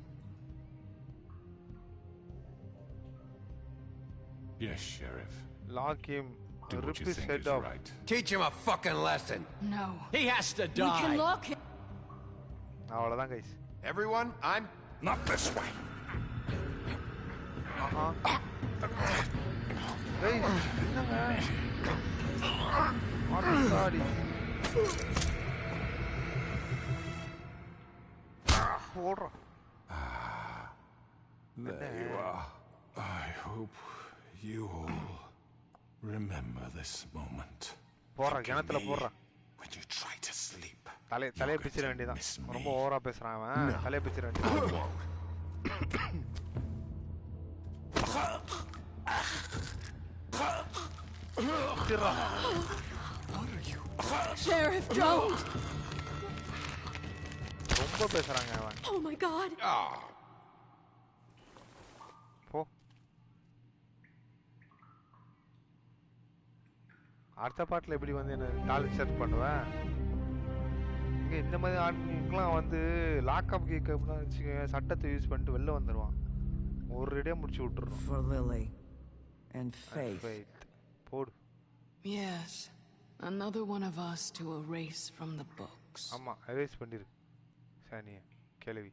Yes, Sheriff. Lock him. Do what Rip you his think head is off. right. Teach him a fucking lesson. No. He has to We can die. lock him. அவ்வளவுதான் guys. Everyone, I'm Not this way. Guys, என்னங்க ஆடி போடுறா There you are. I hope you all remember this moment. போடுறா கிணத்துல போடுறா When you try to sleep. தலையை பிச்சிட வேண்டியதான் ரொம்ப ஓவரா பேசுறான் அவன் தலையை பிச்சிட வேண்டியதான் Sheriff, don't! ரொம்ப பேசுறாங்க அவன் Oh my god. போ அடுத்த பாட்டில் எப்படி வந்து என்ன டார்ச்சர் பண்ணுவேன் இங்கே இந்த மாதிரி ஆட்களுக்குலாம் வந்து லாக்அப் கேட்க வச்சுக்க சட்டத்தை யூஸ் பண்ணிட்டு வெளில வந்துடுவான் ஒரு ரெடியாக முடிச்சு விட்டுறோம் For Lily and Faith. போடு Yes, another one of us to erase from the books. ஆமாம் erase பண்ணிரு சானிய கேள்வி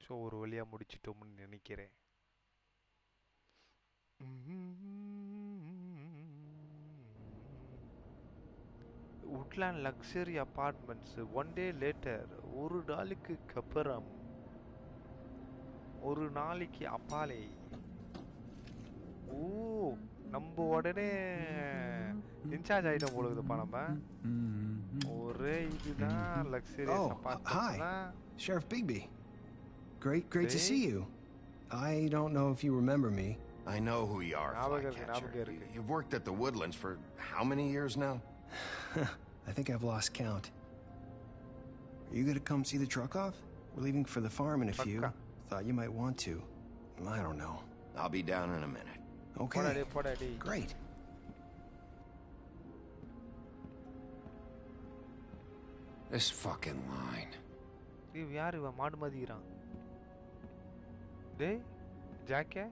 ஸோ ஒரு வழியாக முடிச்சிட்டோம்னு நினைக்கிறேன் woodland luxury apartments one day later ஒரு நாளுக்கு அப்புறம் ஒரு நாளைக்கு அப்பாலே ஓ நம்ம உடனே இன்சார்ஜ் ஆயிட்டோம் போல இருக்குதுப்பா நம்ம ஒரே இதுதான் luxurious apartments. Hi, Sheriff Bigby. Great to see you. I don't know if you remember me. I know who you are, Flycatcher. You've worked at the Woodlands for how many years now? I think I've lost count. Are you gonna come see the truck off? We're leaving for the farm in a few. Thought you might want to. I don't know. I'll be down in a minute. Okay. Great. This fucking line. இவன் யார் இவன் மாடு மதிக்கிறான் டேய் ஜாக்கே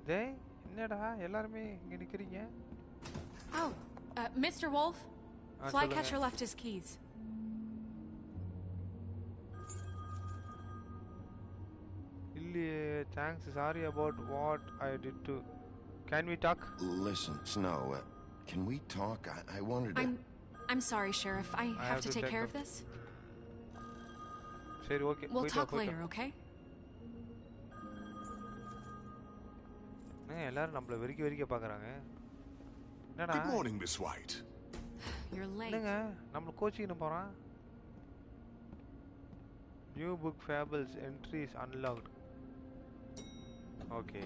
டேய் என்னடா எல்லாரும் இங்க நிக்கிறீங்க Oh, Mr. Wolf, Flycatcher left his keys. இல்லையே thanks sorry about what I did to can we talk Listen, Snow, can we talk? I wanted to I'm sorry, Sheriff. I have to take care of this. சரி okay We'll talk later, okay? எல்லாரும் நம்மள வெறிக்க பார்க்கறாங்க என்னடா Good morning, Miss White. You're late. என்னங்க நம்மள coaching போறான் New book Fables entries unlocked. Okay.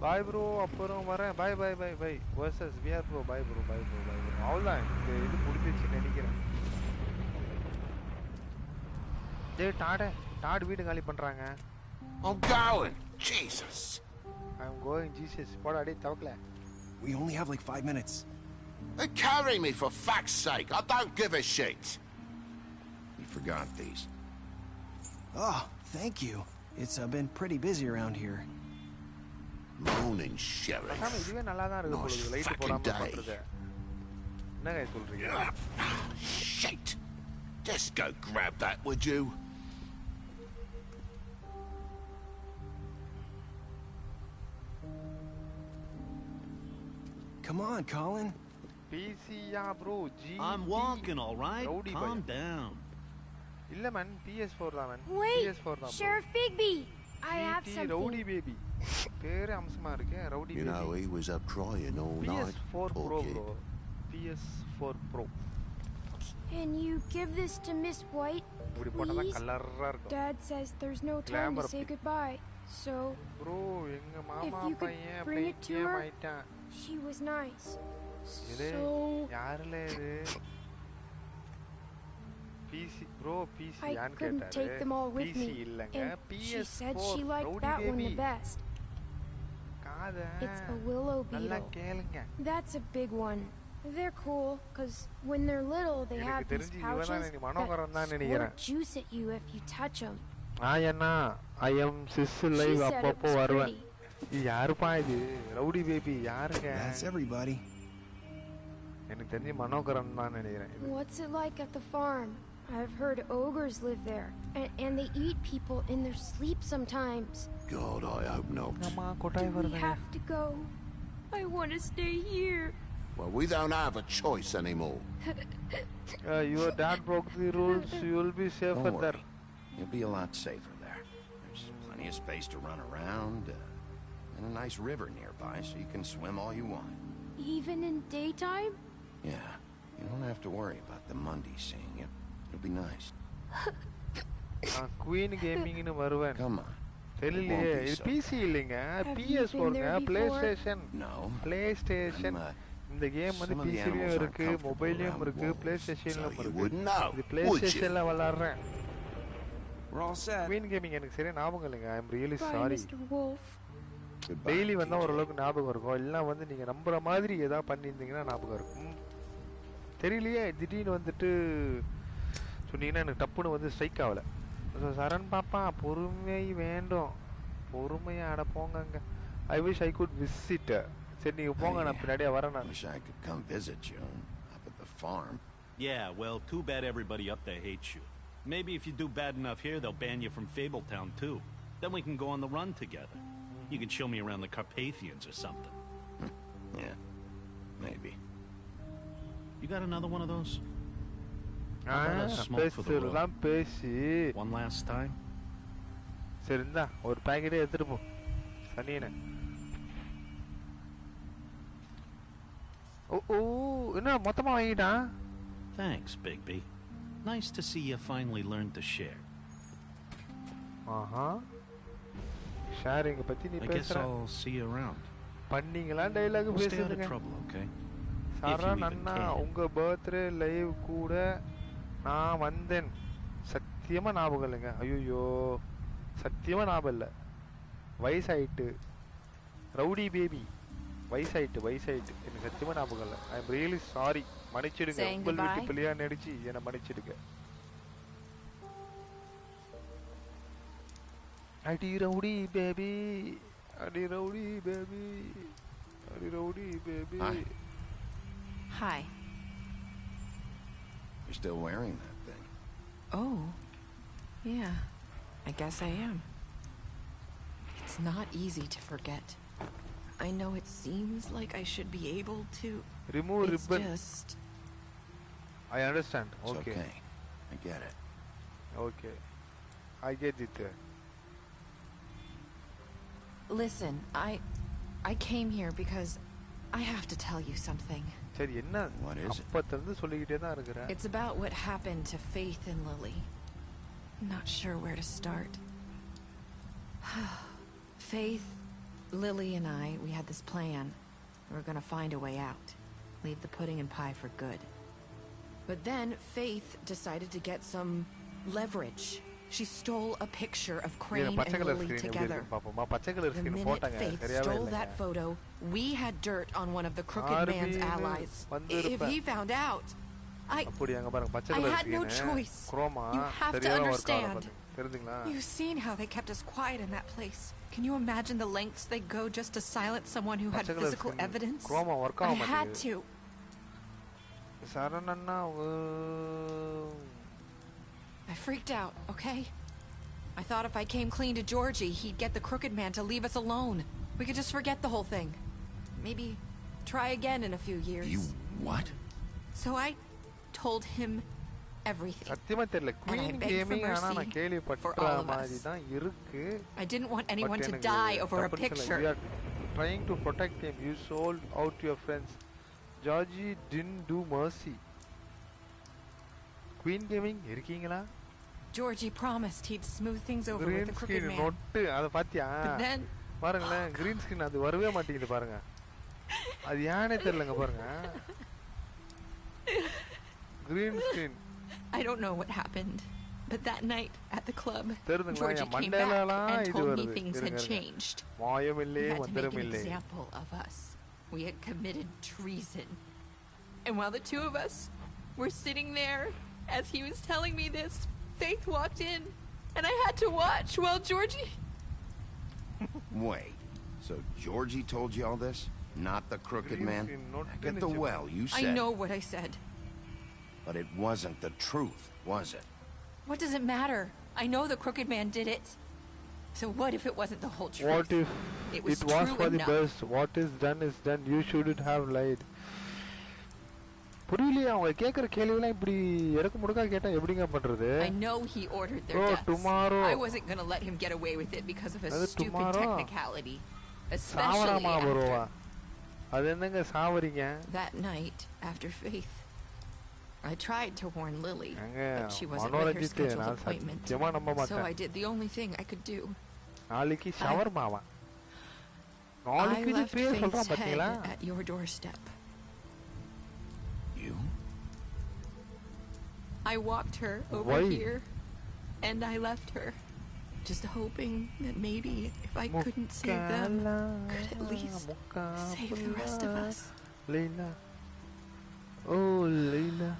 Bye bro, அப்புறம் வரேன். Bye bye bye bye. Versus VR bro. Bye bro, bye bro, bye bro. அவ்வளவுதான். இது முடிஞ்சிருச்சுன்னு நினைக்கிறேன். டேய் டாட் வீடு காலி பண்றாங்க. I'm going. Jesus. I'm going Jesus. போடா டேய் தவக்கல. We only have like 5 minutes. Carry me for fuck's sake. I don't give a shit. You forgot these. Oh, thank you. It's been pretty busy around here. Morning, Sheriff. Nice fucking day. Shit. Just go grab that, would you? Come on, Colin. PC bro. I'm walking, all right? Calm down. இல்ல man, PS4 தான் man. Wait, PS4 தான். Sheriff Bigby. I have something. Rowdy baby. பேரே அம்சமா இருக்கு. Rowdy baby. You know he was up crying all night. PS4 Pro bro. PS4 Pro. Can you give this to Miss White? Please? Dad says there's no time to say goodbye. So, bro, எங்க மாமா if you could bring it to her, she was nice. So, யாருல இது? PC bro, PC I couldn't take them all with me. And she said she liked that one the best. It's a willow beetle. That's a big one. They're cool, because when they're little, they have these pouches that squirt juice at you if you touch them. I am Sister Live அப்பப்போ வருவேன். இது யாருப்பா இது? Rowdy baby யாருங்க? That's everybody. எனக்கு தெரிஞ்சு மனோகரன் தான் நினைக்கிறேன். What's it like at the farm? I've heard ogres live there, and they eat people in their sleep sometimes. God, I hope not. Do we have to go? I want to stay here. Well, we don't have a choice anymore. Your dad broke the rules. You'll be safer there. You'll be a lot safer there. There's plenty of space to run around, and a nice river nearby, so you can swim all you want. Even in daytime? Yeah, you don't have to worry about the Monday seeing you. It'll be nice. Queen Gaming னு வருவேன். Come on. தெரியலையே இது PC இல்லைங்க PS4ங்க PlayStation. No. PlayStation. இந்த game வந்து PCலயும் இருக்கு, மொபைல்லயும் இருக்கு, PlayStationலயும் இருக்கு. இது PlayStationல விளையாடுறேன். We're all set. Queen Gaming எனக்கு சரியா ஞாபகம் இல்லைங்க. I am really Bye, sorry. Mr. Wolf. Daily வந்தா ஓரளவுக்கு ஞாபகம் இருக்கும். எல்லாம் வந்து நீங்க நம்புற மாதிரி ஏதாவது பண்ணியிருந்தீங்கன்னா ஞாபகம் இருக்கும். தெரியலையே திடீர்னு வந்துட்டு சொன்னீங்கன்னா எனக்கு டப்புன்னு வந்து ஸ்ட்ரைக் ஆகல. சரண் பாப்பா பொறுமை வேண்டும். பொறுமையா அட போங்கங்க. I wish I could visit. சரி நீங்க போங்க நான் பின்னாடியே வரேன் நான். Wish I could come visit you up at the farm. Yeah, well, too bad everybody up there hates you. Maybe if you do bad enough here, they'll ban you from Fabletown too. Then we can go on the run together. You can show me around the Carpathians or something. Yeah, maybe. You got another one of those? Smoke for the road. One last time. சரி இந்தா ஒரு பாக்கெட்டே எடுத்துட்டு போ. சனியனே. ஓ என்ன மொத்தமா வாங்கிட்டான்? Thanks, Bigby. Nice to see you finally learned to share. Sharing பத்தி நீ பேசுற. I guess I'll see you around. பண்ணீங்களா டயலாக் பேசுறீங்க. Trouble, okay? சரண் அண்ணா உங்க பர்த்டே லைவ் கூட நான் வந்தேன். சத்தியமா ஞாபகம் இல்லைங்க. ஐயோ சத்தியமா ஞாபகம் இல்லை. வயசாயிட்டு ரவுடி பேபி வயசாயிட்டு எனக்கு சத்தியமா ஞாபகம் இல்லை. I am really sorry. மன்னிச்சிடுங்க. உங்கள் வீட்டு பிள்ளையா நடிச்சு என்னை மன்னிச்சிடுங்க. அடி ரவுடி பேபி அடி ரவுடி பேபி அடி rowdy baby. Hi. You're still wearing that thing. Oh, yeah, I guess I am. It's not easy to forget. I know it seems like I should be able to. Remove it's ribbon. Just... I understand. It's okay. I get it. Okay. I get it. Listen, I came here because I have to tell you something. சரி என்ன? What is it? அப்பத்துல சொல்லிட்டே தான் இருக்கற. It's about what happened to Faith and Lily. I'm not sure where to start. Faith Lily and we had this plan. We were gonna find a way out. Leave the pudding and pie for good. But then Faith decided to get some leverage. She stole a picture of Crane and Lily together. The minute Faith stole that photo, we had dirt on one of the Crooked Man's allies. If he found out, I had no choice. You have to understand. You've seen how they kept us quiet in that place. Can you imagine the lengths they go just to silence someone who had physical evidence? I had to. I freaked out, okay? I thought if I came clean to Georgie, he'd get the Crooked Man to leave us alone. We could just forget the whole thing. Maybe try again in a few years. You what? So I told him everything. And I begged for mercy for all of us. I didn't want anyone to die over a picture. We are trying to protect him. You sold out your friends. Georgie didn't do mercy. Queen Gaming, irukingala? Georgie promised he'd smooth things over with the Crooked Man. But then பாருங்களேன் green screen அது வரவே மாட்டேங்குது பாருங்க. அது யானே தெரியலங்க பாருங்க. Green screen. I don't know what happened, but that night at the club, Georgie came back and told me things had changed. We had to make an example of us. We had committed treason. And while the two of us were sitting there, as he was telling me this, Faith walked in, and I had to watch while Georgie... Wait, so Georgie told you all this? Not the Crooked Man? Back at the well, you said... I know what I said. But it wasn't the truth, was it? What does it matter? I know the Crooked Man did it. So what if it wasn't the whole truth? What if it was for the best? What is done is done. You shouldn't have lied. புரியலையா அவங்க கேக்குற கேள்விலாம் இப்படி எனக்கு முடுக்கா கேட்டா எப்படிங்க பண்றது? I know he ordered their deaths. Tomorrow I wasn't going to let him get away with it because of a stupid technicality. Especially after. அது என்னங்க சாவறீங்க? That night after Faith, I tried to warn Lily, but she wasn't with her scheduled appointment. So I did the only thing I could do. நாளைக்கு ஷவர்மாவா? I left Faith's head at your doorstep. You? I walked her over here, and I left her, just hoping that maybe if I couldn't save them, could at least save the rest of us. Leila. Oh, Leila.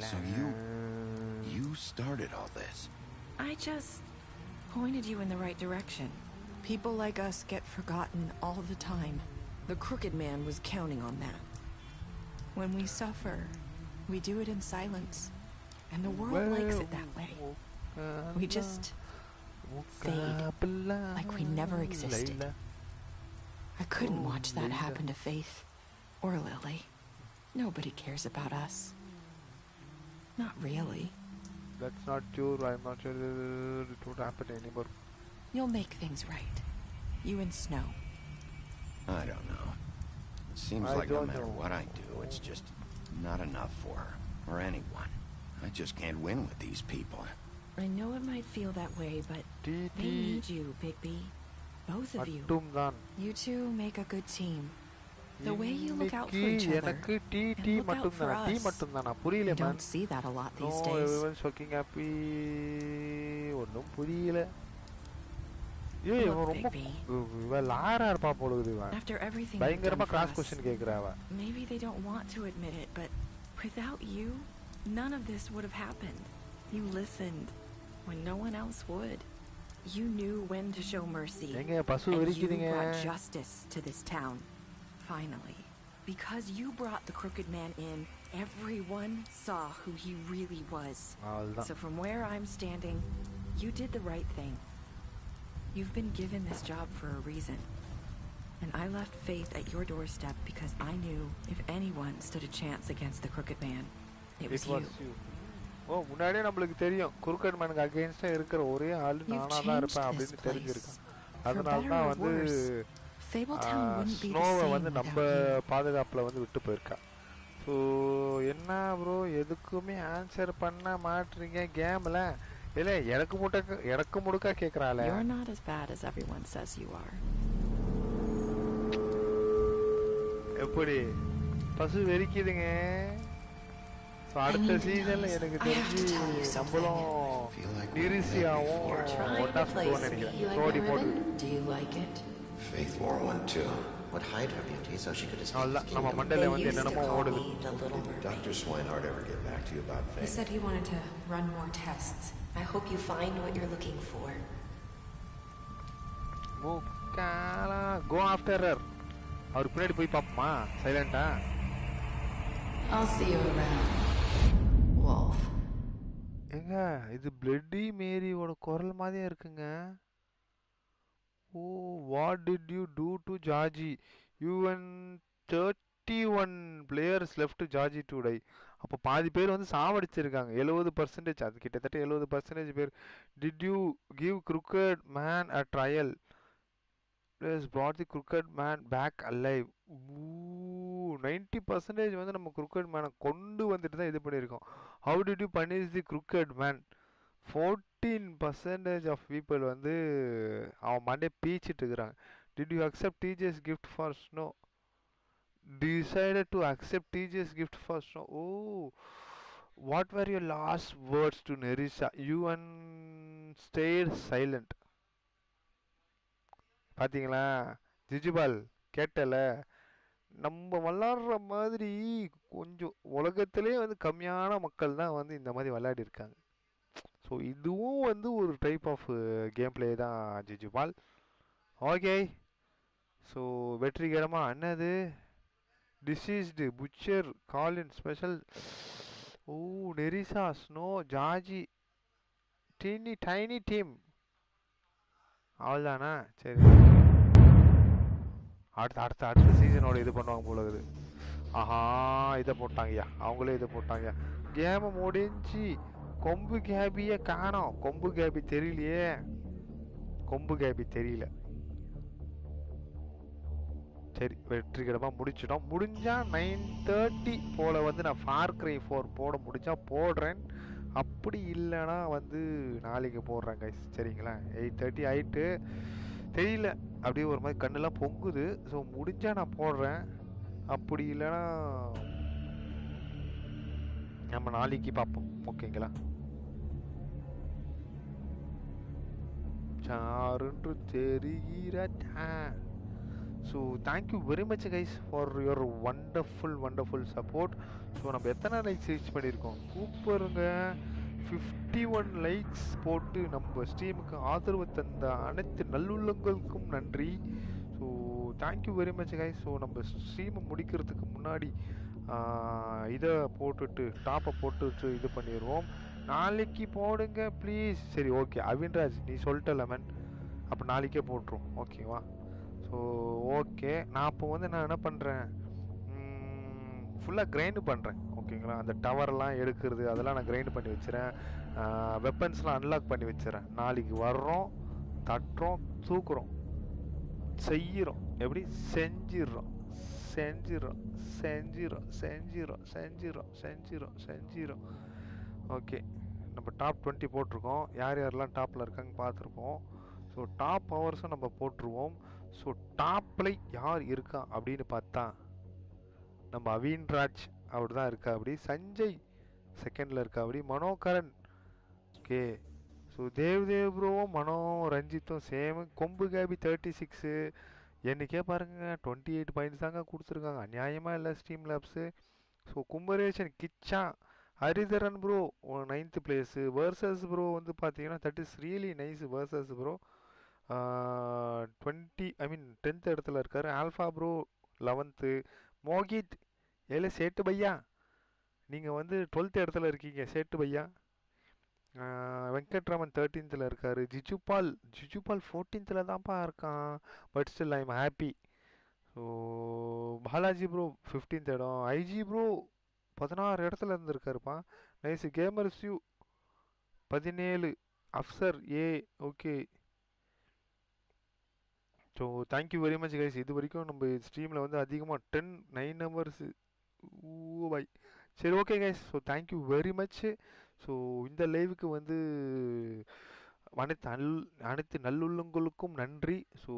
So you started all this? I just pointed you in the right direction. People like us get forgotten all the time. The Crooked Man was counting on that. When we suffer, we do it in silence. And the world likes it that way. We just fade, like we never existed. I couldn't watch that happen to Faith or Lily. Nobody cares about us. Not really. That's not true. I'm not sure it would happen anymore. You'll make things right. You and Snow. I don't know. It seems like no matter what I do, it's just not enough for her, or anyone. I just can't win with these people. I know it might feel that way, but they need you, Bigby. Both of you. You two make a good team. The way you look out for each other and look out for us. You don't see that a lot these days. Everyone's fucking happy. ஒண்ணும் புரியல. After everything பயங்கரமா cross question கேக்குறாவ. Maybe they don't want to admit it, but without you, none of this would have happened. You listened when no one else would. You knew when to show mercy, and you brought justice to this town. Finally, because you brought the Crooked Man in, everyone saw who he really was. So from where I'm standing, you did the right thing. You've been given this job for a reason. And I left Faith at your doorstep because I knew if anyone stood a chance against the Crooked Man, it was you. ஓ முன்னாடியே நமக்கு தெரியும் Crooked Man அகைன்ஸ்டா இருக்கிற ஒரே ஆளு நானா தான் இருப்பேன் அப்படினு தெரிஞ்சிருக்கு. அதனால தான் வந்து Fabletown wouldn't be the ஸ்னோவை same வந்து நம்ம பாதுகாப்புல வந்து விட்டு போயிருக்கா. சோ என்ன bro எதுக்குமே ஆன்சர் பண்ண மாட்டீங்க கேம்ல? இல்ல எனக்கு முடுக்க கேக்குறாளே. You're not as bad as everyone says you are. எப்படி பசு வெறிக்குதுங்க. சோ அடுத்த சீசன்ல எனக்கு தெரிஞ்சு நம்மளும் நிரிசியாவும் ஒண்ணா போவோம்னு நினைக்கிறேன். சோடி போடு. Do you like it? Faith wore one too. Would hide her beauty so she could escape. நம்ம மண்டல வந்து என்னென்னமோ ஓடுது. Did Dr. Swinehart ever get back to you about Faith? He said he wanted to run more tests. I hope you find what you're looking for. Mukala, go after her. அவர் பின்னாடி போய் பாப்போமா சைலண்டா. I'll see you around. Wolf. எங்க இது bloody மேரியோட குரல் மாதிரியே இருக்குங்க. Oh, what did you do to Georgie? You and 31 players left Georgie to die. அப்போ பாதி பேர் வந்து சாவடிச்சிருக்காங்க. 70% அது கிட்டத்தட்ட 70% பேர். Did you give crooked man a trial? Please brought the crooked man back alive. 90% வந்து நம்ம crooked man கொண்டு வந்துட்டு தான் இது பண்ணியிருக்கோம். How did you punish the crooked man? 14% of people வந்து அவன் மண்டே பீச்சிட்டு இருக்கிறாங்க. Did you accept TJ's gift for snow? Decided to accept TJ's gift for snow. Oh, what were your last words to Nerissa? You and stayed silent. பாத்தீங்களா ஜிஜுபால் கேட்டல. நம்ம விளாடுற மாதிரி கொஞ்சம் உலகத்திலே வந்து கம்மியான மக்கள் தான் வந்து இந்த மாதிரி விளையாடி இருக்காங்க. ஸோ இதுவும் வந்து ஒரு டைப் ஆஃப் கேம் பிளே தான் ஜிஜுபால். ஓகே, ஸோ வெற்றிகரமாக என்னது டிசீஸ்டு புச்சர் காலின் ஸ்பெஷல். ஓ நெரிசா ஸ்னோ ஜார்ஜி டைனி டீம் அவ்வளோதானா? சரி, அடுத்த சீசனோட இது பண்ணுவாங்க போல இருக்குது. ஆஹா இதை போட்டாங்கய்யா, அவங்களே இதை போட்டாங்க. கேமை முடிஞ்சு கொம்பு கேபியை காணோம். கொம்பு கேபி தெரியலையே, கொம்பு கேபி தெரியல. சரி வெற்றிகரமாக முடிச்சிட்டோம். முடிஞ்சா 9:30 போல வந்து நான் ஃபார் கிரை 4 போட முடிஞ்சா போடுறேன். அப்படி இல்லைன்னா வந்து நாளைக்கு போடுறேன் கைஸ், சரிங்களா? 8:30 ஆயிட்டு தெரியல, அப்படியே ஒரு மாதிரி கண்ணெல்லாம் பொங்குது. ஸோ முடிஞ்சா நான் போடுறேன். அப்படி இல்லைன்னா நம்ம நாளைக்கு பார்ப்போம், ஓகேங்களா? சாருன்று தெரிகிறதா. So thank you very much guys for your wonderful support. So நம்ம எத்தனை லைக்ஸ் ரீச் பண்ணியிருக்கோம்? சூப்பருங்க. 51 லைக்ஸ் போட்டு நம்ம ஸ்ட்ரீமுக்கு ஆதரவு தந்த அனைத்து நல்லுள்ளங்களுக்கும் நன்றி. So thank you very much guys. So நம்ம ஸ்ட்ரீமை முடிக்கிறதுக்கு முன்னாடி இதை போட்டுட்டு டாப்பை போட்டுட்டு இது பண்ணிடுவோம். நாளைக்கு போடுங்க ப்ளீஸ். சரி ஓகே அவின்ராஜ் நீ சொல்லிட்ட லெமன், அப்போ நாளைக்கே போட்டுரும், ஓகேவா? ஸோ ஓகே, நான் அப்போ வந்து நான் என்ன பண்ணுறேன், ஃபுல்லாக கிரைண்டு பண்ணுறேன், ஓகேங்களா? அந்த டவர்லாம் எடுக்கிறது அதெல்லாம் நான் கிரைண்டு பண்ணி வச்சுறேன். வெப்பன்ஸ்லாம் அன்லாக் பண்ணி வச்சுறேன். நாளைக்கு வர்றோம், தட்டுறோம், தூக்குறோம், செய்கிறோம். எப்படி செஞ்சிடறோம். ஓகே, நம்ம டாப் 20 போட்டிருக்கோம். யார் யாரெல்லாம் டாப்பில் இருக்காங்க பார்த்துருப்போம். ஸோ டாப் ஹவர்ஸும் நம்ம போட்டுருவோம். ஸோ டாப்பில் யார் இருக்கா அப்படின்னு பார்த்தா நம்ம அவின்ராஜ் அவர் தான் இருக்கா. அப்படி சஞ்சய் செகண்டில் இருக்கா. அப்படி மனோகரன், ஓகே. ஸோ தேவ் ப்ரோவும் மனோ ரஞ்சித்தும் சேமு. கொம்பு கேபி 36. என்னைக்கே பாருங்க 28 பாயிண்ட்ஸ் தாங்க கொடுத்துருக்காங்க. அநியாயமாக இல்லை Steam labs. So Kumbareshan Kichcha Haritharan bro 9th place. Versus bro வந்து பார்த்தீங்கன்னா that is really nice. Versus bro 10th இடத்துல இருக்காரு. Alpha bro 11th. மோகித் ஏலே சேட்டு பையா நீங்கள் வந்து 12th இடத்துல இருக்கீங்க சேட்டு பையா. வெங்கட்ராமன் 13th இருக்காரு. ஜிஜுபால் 14th தான்ப்பா இருக்கான். But still I am happy. So Balaji bro 15th இடம். ஐஜி ப்ரோ 16 இடத்துல இருந்திருக்காருப்பா. Nice. Gamers you 17. Afsar A, okay. So thank you very much guys. இது வரைக்கும் நம்ம ஸ்ட்ரீமில் வந்து அதிகமாக 9 நம்பர்ஸ். Oh bye. சரி okay guys. So thank you very much. So இந்த லைவுக்கு வந்து அனைத்து நல்லுள்ளங்களுக்கும் நன்றி. ஸோ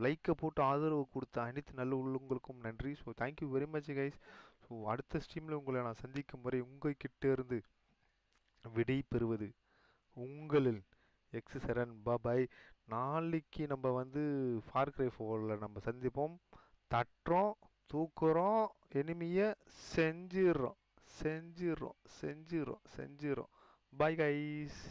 லைக்கை போட்டு ஆதரவு கொடுத்த அனைத்து நல்லுள்ளங்களுக்கும் நன்றி. So thank you very much guys. So அடுத்த ஸ்ட்ரீமில் உங்களை நான் சந்திக்கும் வரை உங்கள்கிட்ட இருந்து விடை பெறுவது உங்களில் xSaran. பாய். நாளைக்கு நம்ம வந்து ஃபார் கிரை 4ல நம்ம சந்திப்போம். தட்டுறோம், தூக்குறோம், எனிமியை செஞ்சிடுறோம். Bye guys.